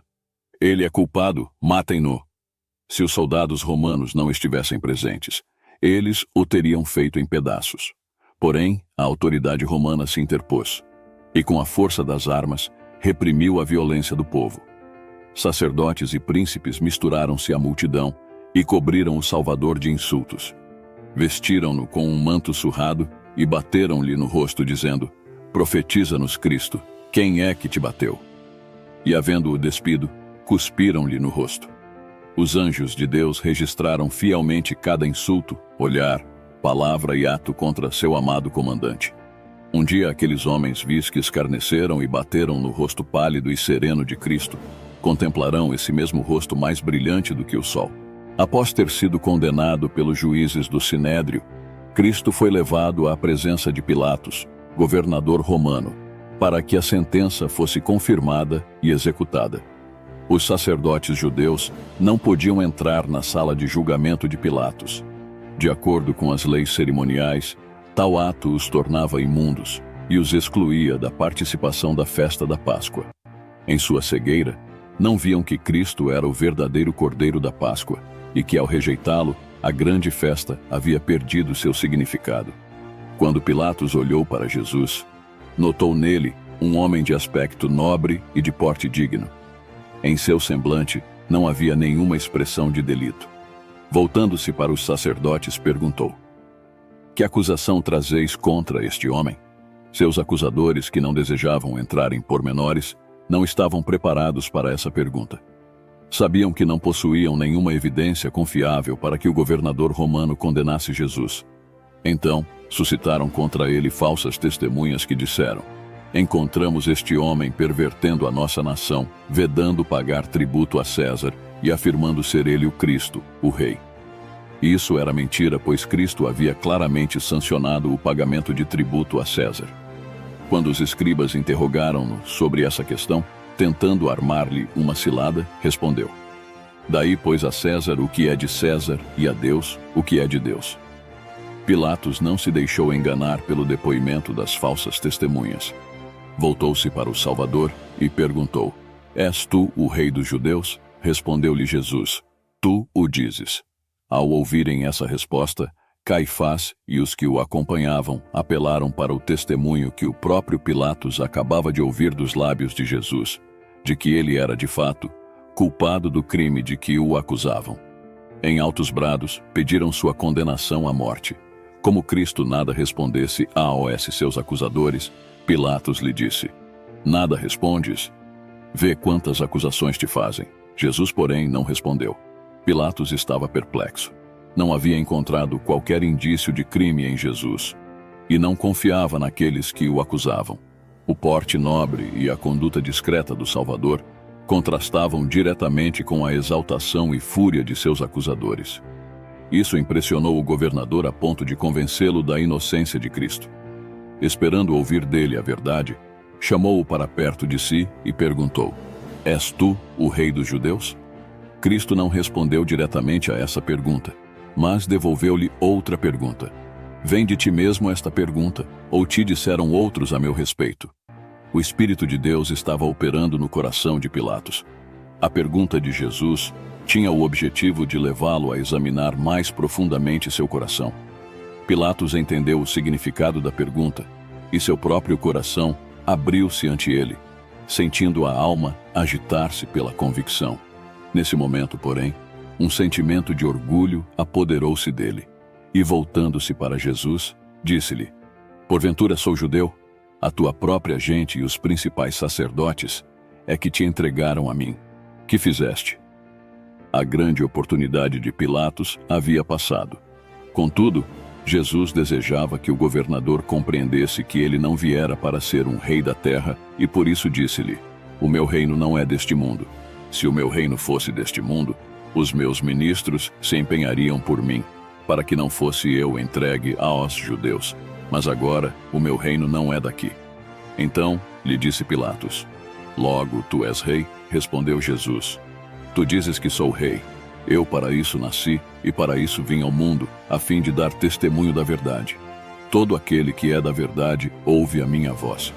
Ele é culpado, matem-no. Se os soldados romanos não estivessem presentes, eles o teriam feito em pedaços. Porém, a autoridade romana se interpôs e, com a força das armas, reprimiu a violência do povo. Sacerdotes e príncipes misturaram-se à multidão e cobriram o Salvador de insultos. Vestiram-no com um manto surrado e bateram-lhe no rosto, dizendo: Profetiza-nos, Cristo, quem é que te bateu? E, havendo-o despido, cuspiram-lhe no rosto. Os anjos de Deus registraram fielmente cada insulto, olhar, palavra e ato contra seu amado comandante. Um dia aqueles homens vis que escarneceram e bateram no rosto pálido e sereno de Cristo, contemplarão esse mesmo rosto mais brilhante do que o sol. Após ter sido condenado pelos juízes do Sinédrio, Cristo foi levado à presença de Pilatos, governador romano, para que a sentença fosse confirmada e executada. Os sacerdotes judeus não podiam entrar na sala de julgamento de Pilatos. De acordo com as leis cerimoniais, tal ato os tornava imundos e os excluía da participação da festa da Páscoa. Em sua cegueira, não viam que Cristo era o verdadeiro Cordeiro da Páscoa e que, ao rejeitá-lo, a grande festa havia perdido seu significado. Quando Pilatos olhou para Jesus, notou nele um homem de aspecto nobre e de porte digno. Em seu semblante não havia nenhuma expressão de delito. Voltando-se para os sacerdotes, perguntou: Que acusação trazeis contra este homem? Seus acusadores, que não desejavam entrar em pormenores, não estavam preparados para essa pergunta. Sabiam que não possuíam nenhuma evidência confiável para que o governador romano condenasse Jesus. Então, suscitaram contra ele falsas testemunhas que disseram: Encontramos este homem pervertendo a nossa nação, vedando pagar tributo a César e afirmando ser ele o Cristo, o Rei. Isso era mentira, pois Cristo havia claramente sancionado o pagamento de tributo a César. Quando os escribas interrogaram-no sobre essa questão, tentando armar-lhe uma cilada, respondeu: Daí, pois, a César o que é de César e a Deus o que é de Deus. Pilatos não se deixou enganar pelo depoimento das falsas testemunhas. Voltou-se para o Salvador e perguntou: És tu o rei dos judeus? Respondeu-lhe Jesus: Tu o dizes. Ao ouvirem essa resposta, Caifás e os que o acompanhavam apelaram para o testemunho que o próprio Pilatos acabava de ouvir dos lábios de Jesus, de que ele era, de fato, culpado do crime de que o acusavam. Em altos brados, pediram sua condenação à morte. Como Cristo nada respondesse aos seus acusadores, Pilatos lhe disse: Nada respondes? Vê quantas acusações te fazem. Jesus, porém, não respondeu. Pilatos estava perplexo. Não havia encontrado qualquer indício de crime em Jesus, e não confiava naqueles que o acusavam. O porte nobre e a conduta discreta do Salvador contrastavam diretamente com a exaltação e fúria de seus acusadores. Isso impressionou o governador a ponto de convencê-lo da inocência de Cristo. Esperando ouvir dele a verdade, chamou-o para perto de si e perguntou: És tu o rei dos judeus? Cristo não respondeu diretamente a essa pergunta, mas devolveu-lhe outra pergunta: Vem de ti mesmo esta pergunta, ou te disseram outros a meu respeito? O Espírito de Deus estava operando no coração de Pilatos. A pergunta de Jesus tinha o objetivo de levá-lo a examinar mais profundamente seu coração. Pilatos entendeu o significado da pergunta, e seu próprio coração abriu-se ante ele, sentindo a alma agitar-se pela convicção. Nesse momento, porém, um sentimento de orgulho apoderou-se dele, e voltando-se para Jesus, disse-lhe: Porventura sou judeu? A tua própria gente e os principais sacerdotes é que te entregaram a mim. Que fizeste? A grande oportunidade de Pilatos havia passado. Contudo, Jesus desejava que o governador compreendesse que ele não viera para ser um rei da terra e por isso disse-lhe: O meu reino não é deste mundo. Se o meu reino fosse deste mundo, os meus ministros se empenhariam por mim, para que não fosse eu entregue aos judeus. Mas agora o meu reino não é daqui. Então lhe disse Pilatos: Logo tu és rei? Respondeu Jesus: Tu dizes que sou rei. Eu para isso nasci e para isso vim ao mundo, a fim de dar testemunho da verdade. Todo aquele que é da verdade ouve a minha voz.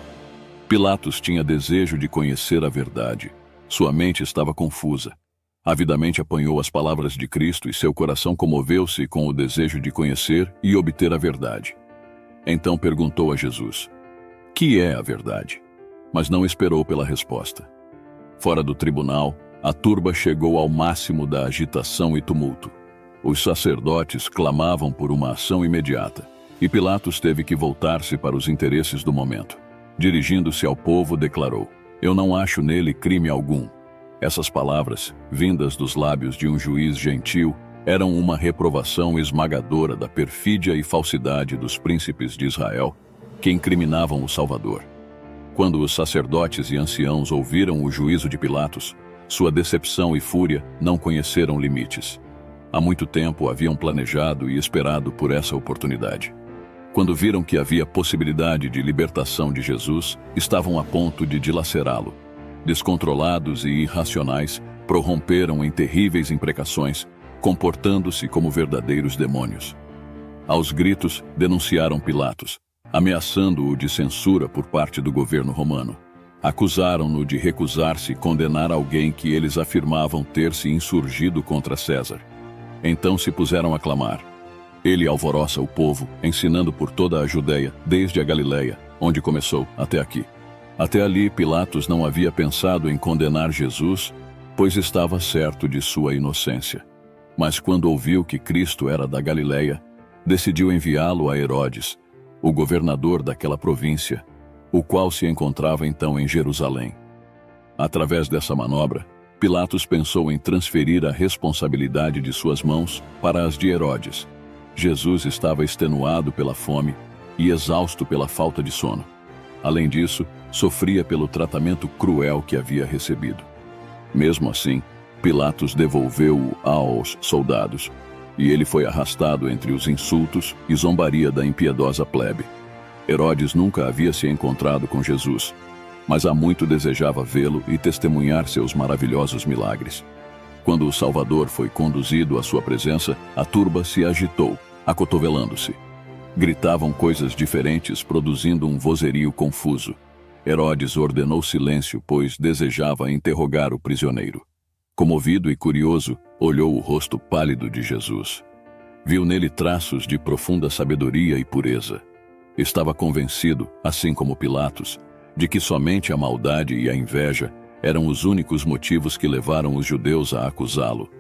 Pilatos tinha desejo de conhecer a verdade. Sua mente estava confusa. Avidamente apanhou as palavras de Cristo e seu coração comoveu-se com o desejo de conhecer e obter a verdade. Então perguntou a Jesus: "Que é a verdade?" Mas não esperou pela resposta. Fora do tribunal, a turba chegou ao máximo da agitação e tumulto. Os sacerdotes clamavam por uma ação imediata, e Pilatos teve que voltar-se para os interesses do momento. Dirigindo-se ao povo, declarou: "Eu não acho nele crime algum." Essas palavras, vindas dos lábios de um juiz gentil, eram uma reprovação esmagadora da perfídia e falsidade dos príncipes de Israel, que incriminavam o Salvador. Quando os sacerdotes e anciãos ouviram o juízo de Pilatos, sua decepção e fúria não conheceram limites. Há muito tempo haviam planejado e esperado por essa oportunidade. Quando viram que havia possibilidade de libertação de Jesus, estavam a ponto de dilacerá-lo. Descontrolados e irracionais, prorromperam em terríveis imprecações, comportando-se como verdadeiros demônios. Aos gritos, denunciaram Pilatos, ameaçando-o de censura por parte do governo romano. Acusaram-no de recusar-se condenar alguém que eles afirmavam ter se insurgido contra César. Então se puseram a clamar. Ele alvoroça o povo, ensinando por toda a Judeia, desde a Galileia, onde começou, até aqui. Até ali, Pilatos não havia pensado em condenar Jesus, pois estava certo de sua inocência. Mas quando ouviu que Cristo era da Galileia, decidiu enviá-lo a Herodes, o governador daquela província, o qual se encontrava então em Jerusalém. Através dessa manobra, Pilatos pensou em transferir a responsabilidade de suas mãos para as de Herodes. Jesus estava extenuado pela fome e exausto pela falta de sono. Além disso, sofria pelo tratamento cruel que havia recebido. Mesmo assim, Pilatos devolveu-o aos soldados, e ele foi arrastado entre os insultos e zombaria da impiedosa plebe. Herodes nunca havia se encontrado com Jesus, mas há muito desejava vê-lo e testemunhar seus maravilhosos milagres. Quando o Salvador foi conduzido à sua presença, a turba se agitou, acotovelando-se. Gritavam coisas diferentes, produzindo um vozerio confuso. Herodes ordenou silêncio, pois desejava interrogar o prisioneiro. Comovido e curioso, olhou o rosto pálido de Jesus. Viu nele traços de profunda sabedoria e pureza. Estava convencido, assim como Pilatos, de que somente a maldade e a inveja eram os únicos motivos que levaram os judeus a acusá-lo.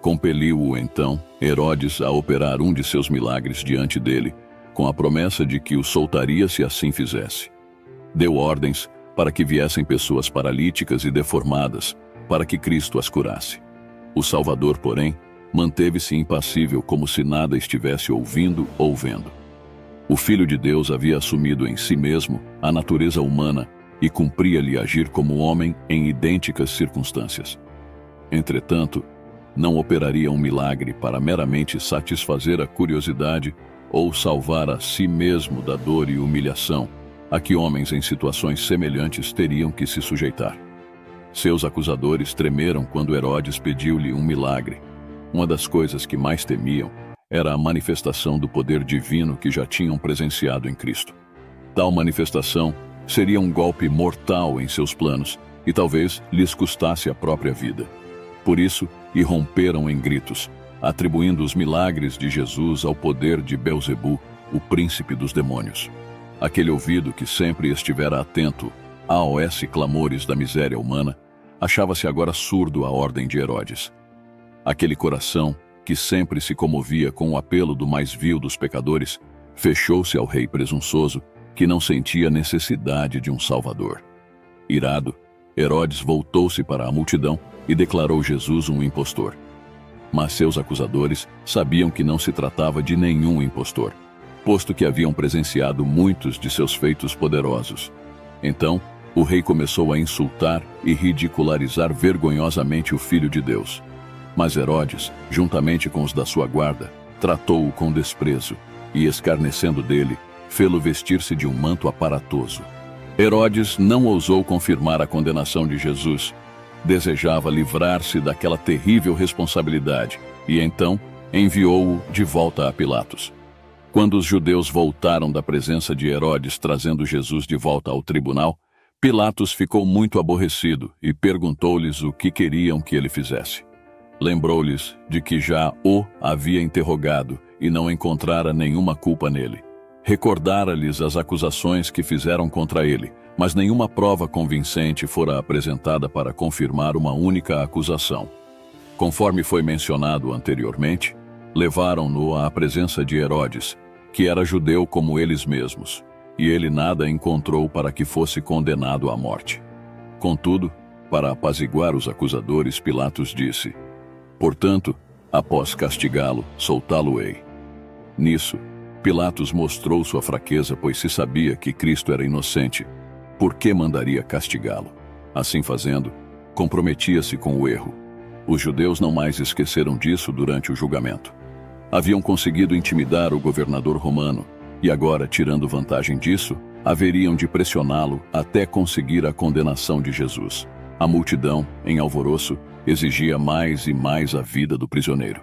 Compeliu-o, então, Herodes a operar um de seus milagres diante dele, com a promessa de que o soltaria se assim fizesse. Deu ordens para que viessem pessoas paralíticas e deformadas, para que Cristo as curasse. O Salvador, porém, manteve-se impassível como se nada estivesse ouvindo ou vendo. O Filho de Deus havia assumido em si mesmo a natureza humana e cumpria-lhe agir como homem em idênticas circunstâncias. Entretanto, não operaria um milagre para meramente satisfazer a curiosidade ou salvar a si mesmo da dor e humilhação a que homens em situações semelhantes teriam que se sujeitar. Seus acusadores tremeram quando Herodes pediu-lhe um milagre. Uma das coisas que mais temiam era a manifestação do poder divino que já tinham presenciado em Cristo. Tal manifestação seria um golpe mortal em seus planos e talvez lhes custasse a própria vida. Por isso, irromperam em gritos, atribuindo os milagres de Jesus ao poder de Belzebu, o príncipe dos demônios. Aquele ouvido que sempre estivera atento a clamores da miséria humana, achava-se agora surdo à ordem de Herodes. Aquele coração, que sempre se comovia com o apelo do mais vil dos pecadores, fechou-se ao rei presunçoso, que não sentia necessidade de um salvador. Irado, Herodes voltou-se para a multidão e declarou Jesus um impostor. Mas seus acusadores sabiam que não se tratava de nenhum impostor, posto que haviam presenciado muitos de seus feitos poderosos. Então, o rei começou a insultar e ridicularizar vergonhosamente o Filho de Deus. Mas Herodes, juntamente com os da sua guarda, tratou-o com desprezo e, escarnecendo dele, fê-lo vestir-se de um manto aparatoso. Herodes não ousou confirmar a condenação de Jesus. Desejava livrar-se daquela terrível responsabilidade e, então, enviou-o de volta a Pilatos. Quando os judeus voltaram da presença de Herodes trazendo Jesus de volta ao tribunal, Pilatos ficou muito aborrecido e perguntou-lhes o que queriam que ele fizesse. Lembrou-lhes de que já o havia interrogado e não encontrara nenhuma culpa nele. Recordara-lhes as acusações que fizeram contra ele, mas nenhuma prova convincente fora apresentada para confirmar uma única acusação. Conforme foi mencionado anteriormente, levaram-no à presença de Herodes, que era judeu como eles mesmos, e ele nada encontrou para que fosse condenado à morte. Contudo, para apaziguar os acusadores, Pilatos disse: "Portanto, após castigá-lo, soltá-lo-ei." Nisso, Pilatos mostrou sua fraqueza, pois se sabia que Cristo era inocente, por que mandaria castigá-lo? Assim fazendo, comprometia-se com o erro. Os judeus não mais esqueceram disso durante o julgamento. Haviam conseguido intimidar o governador romano, e agora, tirando vantagem disso, haveriam de pressioná-lo até conseguir a condenação de Jesus. A multidão, em alvoroço, exigia mais e mais a vida do prisioneiro.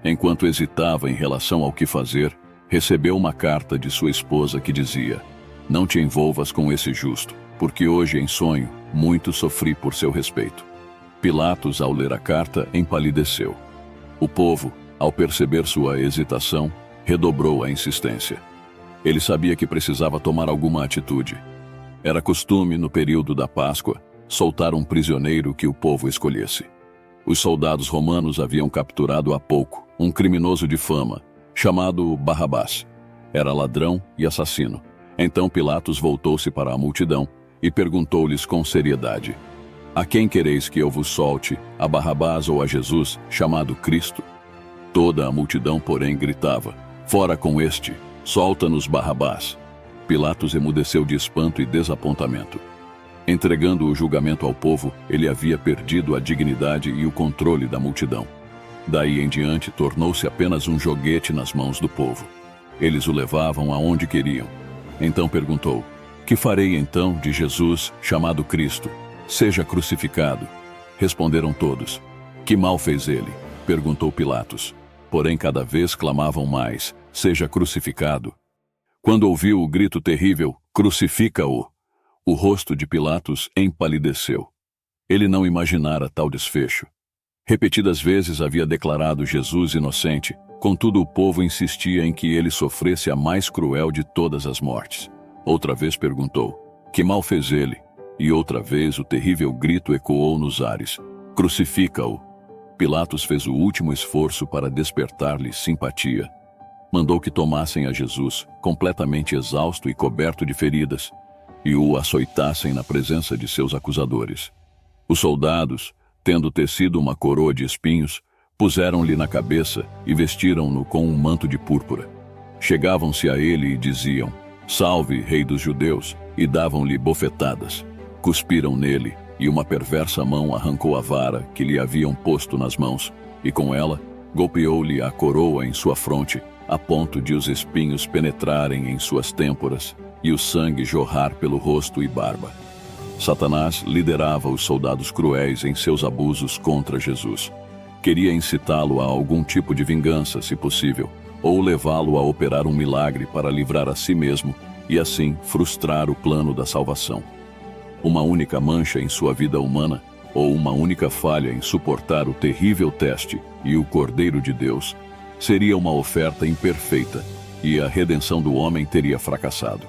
Enquanto hesitava em relação ao que fazer, recebeu uma carta de sua esposa que dizia: "Não te envolvas com esse justo, porque hoje em sonho muito sofri por seu respeito." Pilatos, ao ler a carta, empalideceu. O povo, ao perceber sua hesitação, redobrou a insistência. Ele sabia que precisava tomar alguma atitude. Era costume, no período da Páscoa, soltar um prisioneiro que o povo escolhesse. Os soldados romanos haviam capturado há pouco um criminoso de fama, chamado Barrabás. Era ladrão e assassino. Então Pilatos voltou-se para a multidão e perguntou-lhes com seriedade: "A quem quereis que eu vos solte, a Barrabás ou a Jesus, chamado Cristo?" Toda a multidão, porém, gritava: "Fora com este! Solta-nos Barrabás!" Pilatos emudeceu de espanto e desapontamento. Entregando o julgamento ao povo, ele havia perdido a dignidade e o controle da multidão. Daí em diante, tornou-se apenas um joguete nas mãos do povo. Eles o levavam aonde queriam. Então perguntou: "Que farei então de Jesus, chamado Cristo? Seja crucificado." Responderam todos: "Que mal fez ele?" perguntou Pilatos. Porém cada vez clamavam mais: "Seja crucificado." Quando ouviu o grito terrível: "Crucifica-o!", o rosto de Pilatos empalideceu. Ele não imaginara tal desfecho. Repetidas vezes havia declarado Jesus inocente, contudo o povo insistia em que ele sofresse a mais cruel de todas as mortes. Outra vez perguntou: "Que mal fez ele?" E outra vez o terrível grito ecoou nos ares: "Crucifica-o!" Pilatos fez o último esforço para despertar-lhe simpatia. Mandou que tomassem a Jesus, completamente exausto e coberto de feridas, e o açoitassem na presença de seus acusadores. Os soldados, tendo tecido uma coroa de espinhos, puseram-lhe na cabeça e vestiram-no com um manto de púrpura. Chegavam-se a ele e diziam: "Salve, Rei dos Judeus!", e davam-lhe bofetadas. Cuspiram nele, e uma perversa mão arrancou a vara que lhe haviam posto nas mãos, e com ela golpeou-lhe a coroa em sua fronte, a ponto de os espinhos penetrarem em suas têmporas e o sangue jorrar pelo rosto e barba. Satanás liderava os soldados cruéis em seus abusos contra Jesus. Queria incitá-lo a algum tipo de vingança, se possível, ou levá-lo a operar um milagre para livrar a si mesmo e assim frustrar o plano da salvação. Uma única mancha em sua vida humana, ou uma única falha em suportar o terrível teste e o Cordeiro de Deus, seria uma oferta imperfeita e a redenção do homem teria fracassado.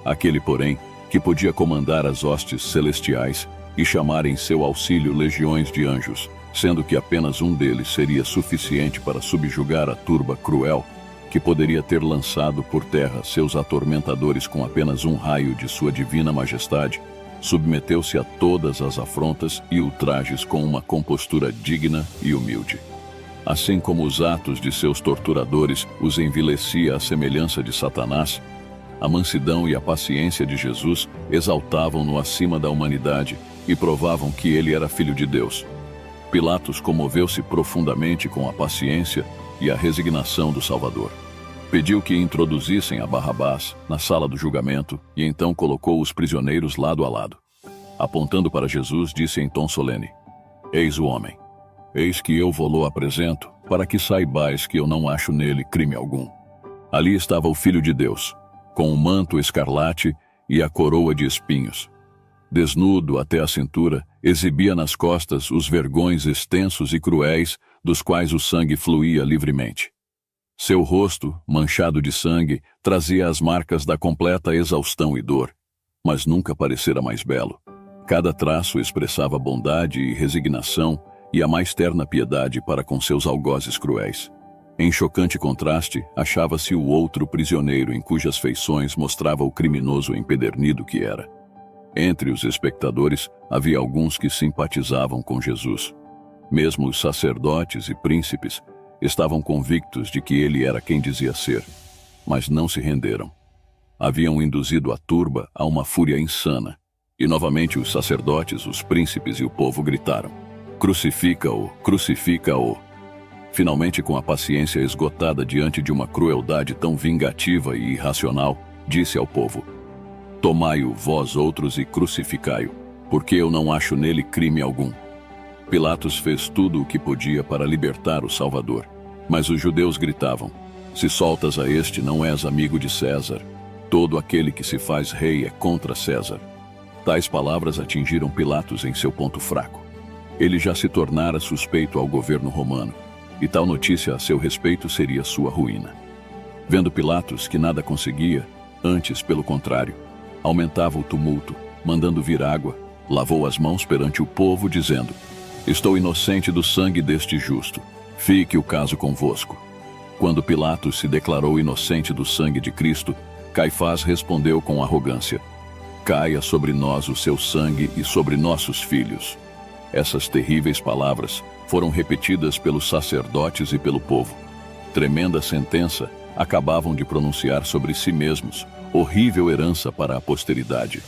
Aquele, porém, que podia comandar as hostes celestiais e chamar em seu auxílio legiões de anjos, sendo que apenas um deles seria suficiente para subjugar a turba cruel, que poderia ter lançado por terra seus atormentadores com apenas um raio de sua divina majestade, submeteu-se a todas as afrontas e ultrajes com uma compostura digna e humilde. Assim como os atos de seus torturadores os envilecia à semelhança de Satanás, a mansidão e a paciência de Jesus exaltavam-no acima da humanidade e provavam que ele era filho de Deus. Pilatos comoveu-se profundamente com a paciência e a resignação do Salvador. Pediu que introduzissem a Barrabás na sala do julgamento e então colocou os prisioneiros lado a lado. Apontando para Jesus, disse em tom solene: "Eis o homem. Eis que eu vou-lo apresento, para que saibais que eu não acho nele crime algum." Ali estava o Filho de Deus, com o manto escarlate e a coroa de espinhos. Desnudo até a cintura, exibia nas costas os vergões extensos e cruéis dos quais o sangue fluía livremente. Seu rosto, manchado de sangue, trazia as marcas da completa exaustão e dor, mas nunca parecera mais belo. Cada traço expressava bondade e resignação e a mais terna piedade para com seus algozes cruéis. Em chocante contraste, achava-se o outro prisioneiro em cujas feições mostrava o criminoso empedernido que era. Entre os espectadores, havia alguns que simpatizavam com Jesus. Mesmo os sacerdotes e príncipes estavam convictos de que ele era quem dizia ser, mas não se renderam. Haviam induzido a turba a uma fúria insana, e novamente os sacerdotes, os príncipes e o povo gritaram: "Crucifica-o! Crucifica-o!" Finalmente, com a paciência esgotada diante de uma crueldade tão vingativa e irracional, disse ao povo: "Tomai-o vós outros e crucificai-o, porque eu não acho nele crime algum." Pilatos fez tudo o que podia para libertar o Salvador, mas os judeus gritavam: "Se soltas a este, não és amigo de César. Todo aquele que se faz rei é contra César." Tais palavras atingiram Pilatos em seu ponto fraco. Ele já se tornara suspeito ao governo romano, e tal notícia a seu respeito seria sua ruína. Vendo Pilatos que nada conseguia, antes, pelo contrário, aumentava o tumulto, mandando vir água, lavou as mãos perante o povo, dizendo: "Estou inocente do sangue deste justo. Fique o caso convosco." Quando Pilatos se declarou inocente do sangue de Cristo, Caifás respondeu com arrogância: "Caia sobre nós o seu sangue e sobre nossos filhos." Essas terríveis palavras foram repetidas pelos sacerdotes e pelo povo. Tremenda sentença acabavam de pronunciar sobre si mesmos, horrível herança para a posteridade.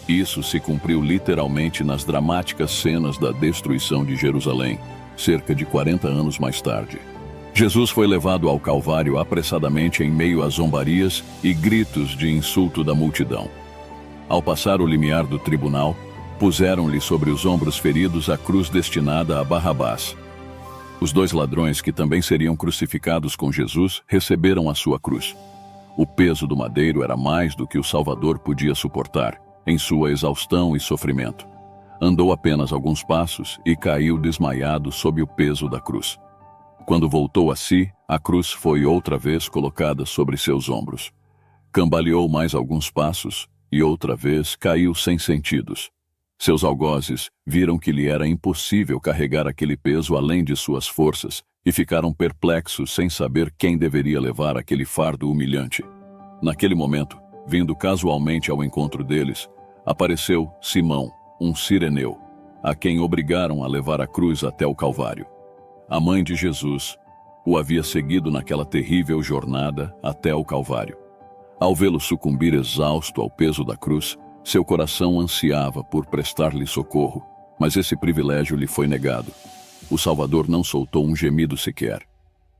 Isso se cumpriu literalmente nas dramáticas cenas da destruição de Jerusalém, cerca de 40 anos mais tarde. Jesus foi levado ao Calvário apressadamente em meio a zombarias e gritos de insulto da multidão. Ao passar o limiar do tribunal, puseram-lhe sobre os ombros feridos a cruz destinada a Barrabás. Os 2 ladrões que também seriam crucificados com Jesus receberam a sua cruz. O peso do madeiro era mais do que o Salvador podia suportar, em sua exaustão e sofrimento. Andou apenas alguns passos e caiu desmaiado sob o peso da cruz. Quando voltou a si, a cruz foi outra vez colocada sobre seus ombros. Cambaleou mais alguns passos e outra vez caiu sem sentidos. Seus algozes viram que lhe era impossível carregar aquele peso além de suas forças e ficaram perplexos sem saber quem deveria levar aquele fardo humilhante. Naquele momento, vindo casualmente ao encontro deles, apareceu Simão, um cireneu, a quem obrigaram a levar a cruz até o Calvário. A mãe de Jesus o havia seguido naquela terrível jornada até o Calvário. Ao vê-lo sucumbir exausto ao peso da cruz, seu coração ansiava por prestar-lhe socorro, mas esse privilégio lhe foi negado. O Salvador não soltou um gemido sequer.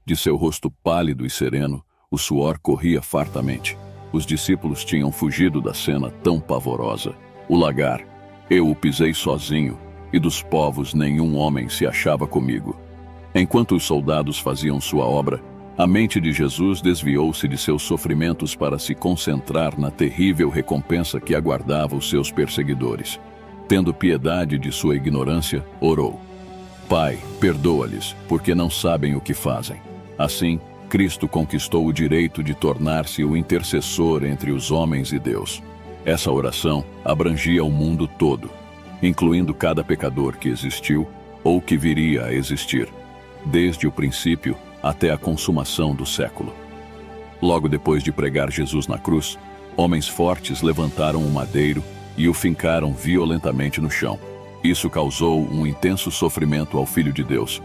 De seu rosto pálido e sereno, o suor corria fartamente. Os discípulos tinham fugido da cena tão pavorosa. O lagar: "Eu o pisei sozinho, e dos povos nenhum homem se achava comigo." Enquanto os soldados faziam sua obra, a mente de Jesus desviou-se de seus sofrimentos para se concentrar na terrível recompensa que aguardava os seus perseguidores. Tendo piedade de sua ignorância, orou: "Pai, perdoa-lhes, porque não sabem o que fazem." Assim, Cristo conquistou o direito de tornar-se o intercessor entre os homens e Deus. Essa oração abrangia o mundo todo, incluindo cada pecador que existiu ou que viria a existir, desde o princípio até a consumação do século. Logo depois de pregar Jesus na cruz, homens fortes levantaram o madeiro e o fincaram violentamente no chão. Isso causou um intenso sofrimento ao Filho de Deus.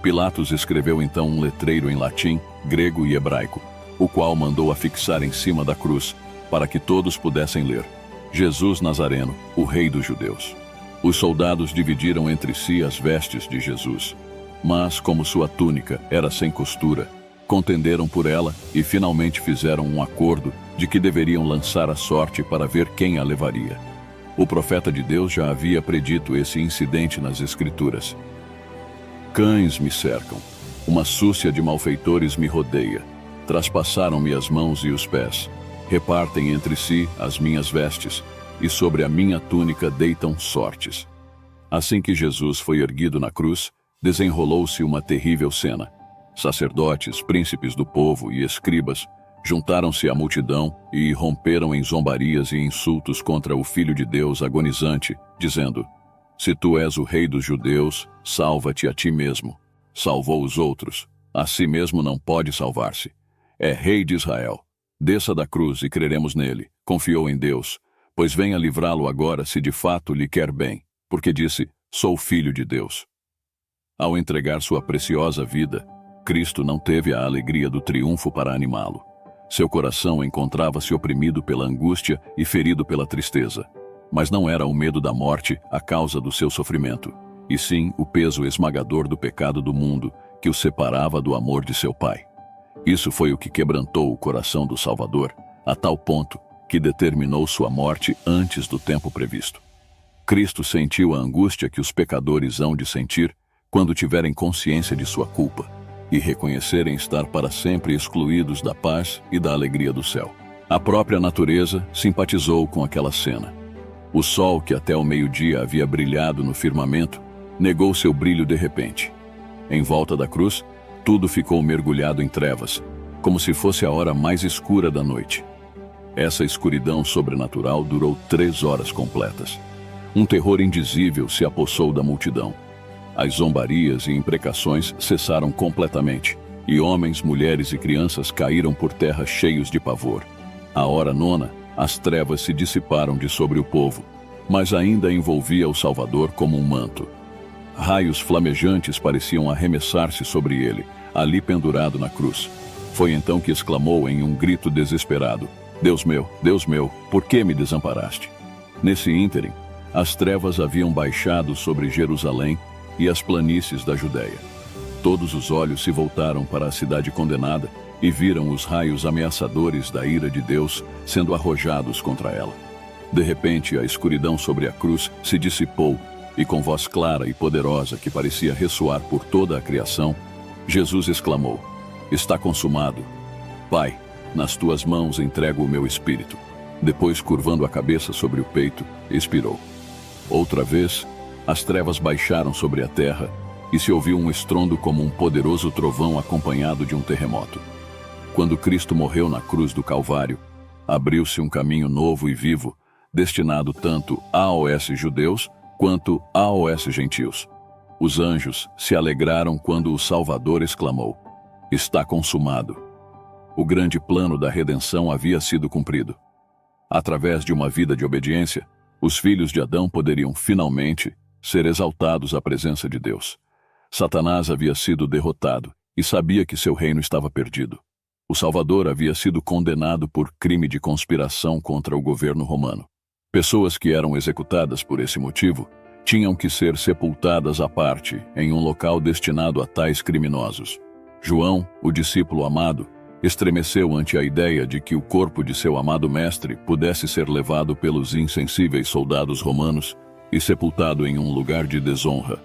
Pilatos escreveu então um letreiro em latim, grego e hebraico, o qual mandou afixar em cima da cruz, para que todos pudessem ler: "Jesus Nazareno, o Rei dos Judeus." Os soldados dividiram entre si as vestes de Jesus, mas, como sua túnica era sem costura, contenderam por ela e finalmente fizeram um acordo de que deveriam lançar a sorte para ver quem a levaria. O profeta de Deus já havia predito esse incidente nas Escrituras: "Cães me cercam, uma súcia de malfeitores me rodeia, traspassaram-me as mãos e os pés, repartem entre si as minhas vestes, e sobre a minha túnica deitam sortes. Assim que Jesus foi erguido na cruz, desenrolou-se uma terrível cena. Sacerdotes, príncipes do povo e escribas juntaram-se à multidão e romperam em zombarias e insultos contra o Filho de Deus agonizante, dizendo: Se tu és o rei dos judeus, salva-te a ti mesmo. Salvou os outros, a si mesmo não pode salvar-se. É rei de Israel. Desça da cruz e creremos nele. Confiou em Deus, pois venha livrá-lo agora se de fato lhe quer bem, porque disse: Sou filho de Deus. Ao entregar sua preciosa vida, Cristo não teve a alegria do triunfo para animá-lo. Seu coração encontrava-se oprimido pela angústia e ferido pela tristeza. Mas não era o medo da morte a causa do seu sofrimento, e sim o peso esmagador do pecado do mundo que o separava do amor de seu Pai. Isso foi o que quebrantou o coração do Salvador, a tal ponto que determinou sua morte antes do tempo previsto. Cristo sentiu a angústia que os pecadores hão de sentir quando tiverem consciência de sua culpa e reconhecerem estar para sempre excluídos da paz e da alegria do céu. A própria natureza simpatizou com aquela cena. O sol, que até o meio-dia havia brilhado no firmamento, negou seu brilho de repente. Em volta da cruz, tudo ficou mergulhado em trevas, como se fosse a hora mais escura da noite. Essa escuridão sobrenatural durou 3 horas completas. Um terror indizível se apossou da multidão. As zombarias e imprecações cessaram completamente, e homens, mulheres e crianças caíram por terra cheios de pavor. À hora nona, as trevas se dissiparam de sobre o povo, mas ainda envolvia o Salvador como um manto. Raios flamejantes pareciam arremessar-se sobre ele, ali pendurado na cruz. Foi então que exclamou em um grito desesperado: Deus meu, por que me desamparaste? Nesse ínterim, as trevas haviam baixado sobre Jerusalém e as planícies da Judéia. Todos os olhos se voltaram para a cidade condenada e viram os raios ameaçadores da ira de Deus sendo arrojados contra ela. De repente, a escuridão sobre a cruz se dissipou e, com voz clara e poderosa que parecia ressoar por toda a criação, Jesus exclamou: Está consumado. Pai, nas tuas mãos entrego o meu espírito. Depois, curvando a cabeça sobre o peito, expirou. Outra vez, as trevas baixaram sobre a terra e se ouviu um estrondo como um poderoso trovão acompanhado de um terremoto. Quando Cristo morreu na cruz do Calvário, abriu-se um caminho novo e vivo, destinado tanto aos judeus quanto aos gentios. Os anjos se alegraram quando o Salvador exclamou: Está consumado. O grande plano da redenção havia sido cumprido. Através de uma vida de obediência, os filhos de Adão poderiam finalmente ser exaltados à presença de Deus. Satanás havia sido derrotado e sabia que seu reino estava perdido. O Salvador havia sido condenado por crime de conspiração contra o governo romano. Pessoas que eram executadas por esse motivo tinham que ser sepultadas à parte em um local destinado a tais criminosos. João, o discípulo amado, estremeceu ante a ideia de que o corpo de seu amado mestre pudesse ser levado pelos insensíveis soldados romanos e sepultado em um lugar de desonra.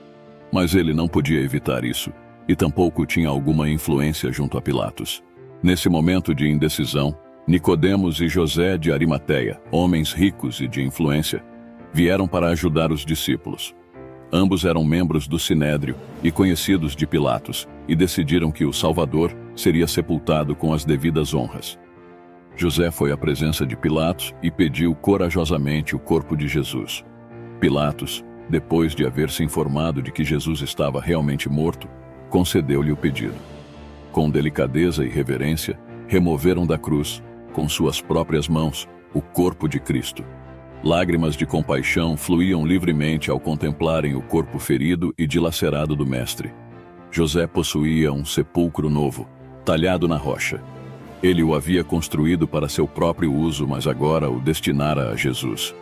Mas ele não podia evitar isso, e tampouco tinha alguma influência junto a Pilatos. Nesse momento de indecisão, Nicodemos e José de Arimateia, homens ricos e de influência, vieram para ajudar os discípulos. Ambos eram membros do Sinédrio e conhecidos de Pilatos, e decidiram que o Salvador seria sepultado com as devidas honras. José foi à presença de Pilatos e pediu corajosamente o corpo de Jesus. Pilatos, depois de haver se informado de que Jesus estava realmente morto, concedeu-lhe o pedido. Com delicadeza e reverência, removeram da cruz, com suas próprias mãos, o corpo de Cristo. Lágrimas de compaixão fluíam livremente ao contemplarem o corpo ferido e dilacerado do Mestre. José possuía um sepulcro novo, talhado na rocha. Ele o havia construído para seu próprio uso, mas agora o destinara a Jesus.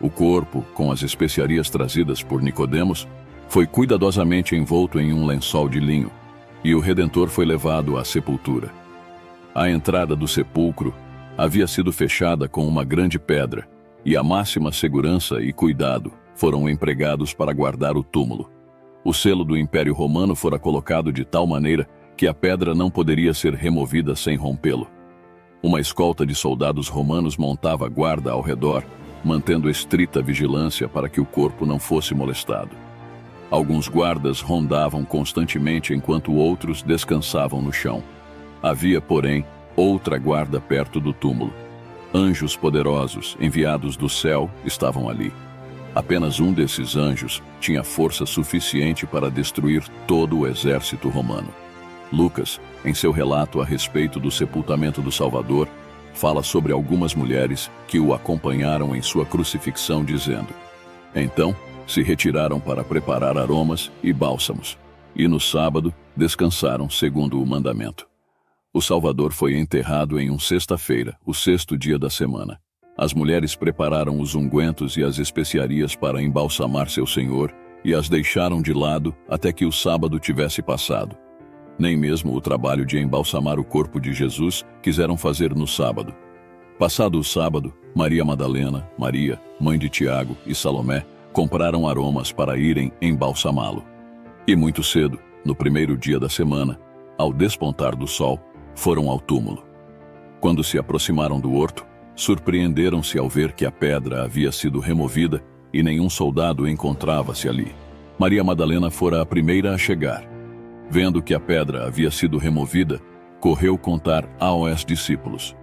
O corpo, com as especiarias trazidas por Nicodemos, foi cuidadosamente envolto em um lençol de linho, e o Redentor foi levado à sepultura. A entrada do sepulcro havia sido fechada com uma grande pedra, e a máxima segurança e cuidado foram empregados para guardar o túmulo. O selo do Império Romano fora colocado de tal maneira que a pedra não poderia ser removida sem rompê-lo. Uma escolta de soldados romanos montava guarda ao redor, mantendo estrita vigilância para que o corpo não fosse molestado. Alguns guardas rondavam constantemente enquanto outros descansavam no chão. Havia, porém, outra guarda perto do túmulo. Anjos poderosos, enviados do céu, estavam ali. Apenas um desses anjos tinha força suficiente para destruir todo o exército romano. Lucas, em seu relato a respeito do sepultamento do Salvador, fala sobre algumas mulheres que o acompanharam em sua crucifixão, dizendo: então se retiraram para preparar aromas e bálsamos, e no sábado descansaram segundo o mandamento. O Salvador foi enterrado em sexta-feira, o sexto dia da semana. As mulheres prepararam os ungüentos e as especiarias para embalsamar seu Senhor e as deixaram de lado até que o sábado tivesse passado. Nem mesmo o trabalho de embalsamar o corpo de Jesus quiseram fazer no sábado. Passado o sábado, Maria Madalena, Maria, mãe de Tiago e Salomé, compraram aromas para irem embalsamá-lo. E muito cedo, no primeiro dia da semana, ao despontar do sol, foram ao túmulo. Quando se aproximaram do horto, surpreenderam-se ao ver que a pedra havia sido removida e nenhum soldado encontrava-se ali. Maria Madalena fora a primeira a chegar. Vendo que a pedra havia sido removida, correu contar aos discípulos.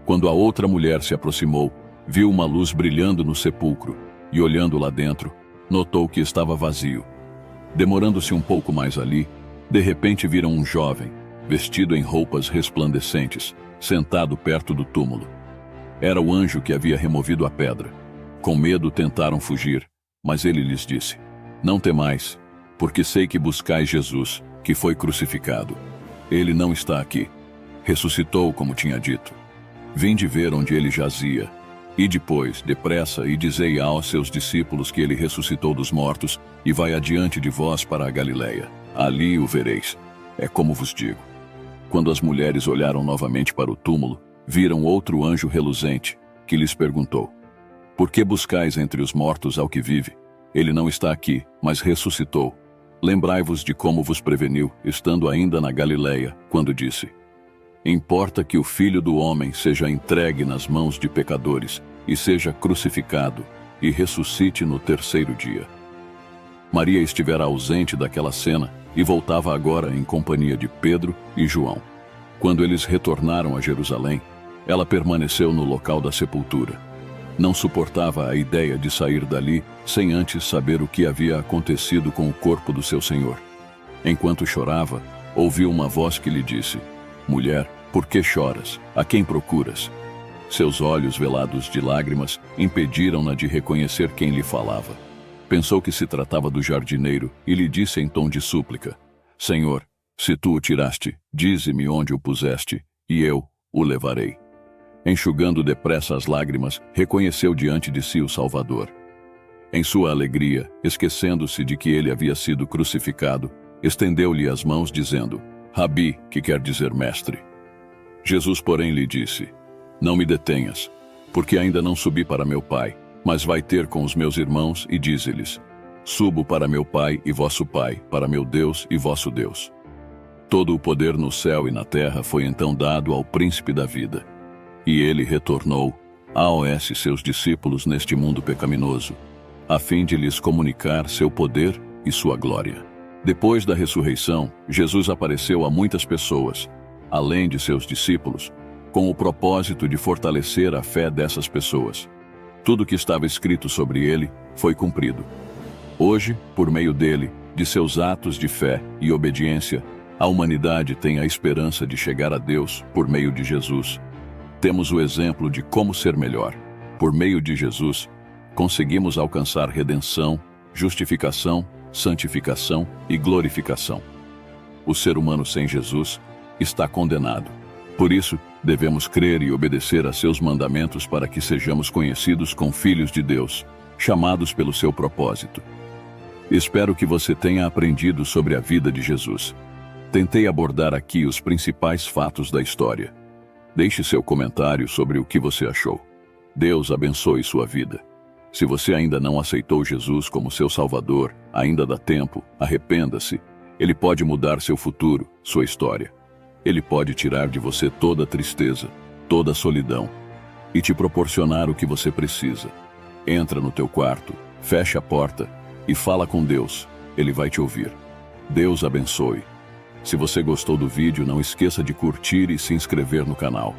Quando a outra mulher se aproximou, viu uma luz brilhando no sepulcro e, olhando lá dentro, notou que estava vazio. Demorando-se um pouco mais ali, de repente viram um jovem, vestido em roupas resplandecentes, sentado perto do túmulo. Era o anjo que havia removido a pedra. Com medo tentaram fugir, mas ele lhes disse: não temais, porque sei que buscais Jesus, que foi crucificado. Ele não está aqui. Ressuscitou, como tinha dito. Vinde ver onde ele jazia. E depois, depressa, e dizei aos seus discípulos que ele ressuscitou dos mortos e vai adiante de vós para a Galileia. Ali o vereis. É como vos digo. Quando as mulheres olharam novamente para o túmulo, viram outro anjo reluzente, que lhes perguntou: por que buscais entre os mortos ao que vive? Ele não está aqui, mas ressuscitou. Lembrai-vos de como vos preveniu, estando ainda na Galileia, quando disse: importa que o Filho do Homem seja entregue nas mãos de pecadores, e seja crucificado, e ressuscite no terceiro dia. Maria estivera ausente daquela cena, e voltava agora em companhia de Pedro e João. Quando eles retornaram a Jerusalém, ela permaneceu no local da sepultura. Não suportava a ideia de sair dali sem antes saber o que havia acontecido com o corpo do seu Senhor. Enquanto chorava, ouviu uma voz que lhe disse: mulher, por que choras? A quem procuras? Seus olhos velados de lágrimas impediram-na de reconhecer quem lhe falava. Pensou que se tratava do jardineiro e lhe disse em tom de súplica: Senhor, se tu o tiraste, dize-me onde o puseste, e eu o levarei. Enxugando depressa as lágrimas, reconheceu diante de si o Salvador. Em sua alegria, esquecendo-se de que ele havia sido crucificado, estendeu-lhe as mãos dizendo: Rabi, que quer dizer mestre. Jesus, porém, lhe disse: não me detenhas, porque ainda não subi para meu Pai, mas vai ter com os meus irmãos e dize-lhes: subo para meu Pai e vosso Pai, para meu Deus e vosso Deus. Todo o poder no céu e na terra foi então dado ao príncipe da vida. E ele retornou aos seus discípulos neste mundo pecaminoso, a fim de lhes comunicar seu poder e sua glória. Depois da ressurreição, Jesus apareceu a muitas pessoas, além de seus discípulos, com o propósito de fortalecer a fé dessas pessoas. Tudo que estava escrito sobre ele foi cumprido. Hoje, por meio dele, de seus atos de fé e obediência, a humanidade tem a esperança de chegar a Deus por meio de Jesus. Temos o exemplo de como ser melhor. Por meio de Jesus, conseguimos alcançar redenção, justificação, santificação e glorificação. O ser humano sem Jesus está condenado. Por isso, devemos crer e obedecer a seus mandamentos para que sejamos conhecidos como filhos de Deus, chamados pelo seu propósito. Espero que você tenha aprendido sobre a vida de Jesus. Tentei abordar aqui os principais fatos da história. Deixe seu comentário sobre o que você achou. Deus abençoe sua vida. Se você ainda não aceitou Jesus como seu Salvador, ainda dá tempo, arrependa-se. Ele pode mudar seu futuro, sua história. Ele pode tirar de você toda a tristeza, toda a solidão, e te proporcionar o que você precisa. Entra no teu quarto, fecha a porta e fala com Deus. Ele vai te ouvir. Deus abençoe. Se você gostou do vídeo, não esqueça de curtir e se inscrever no canal.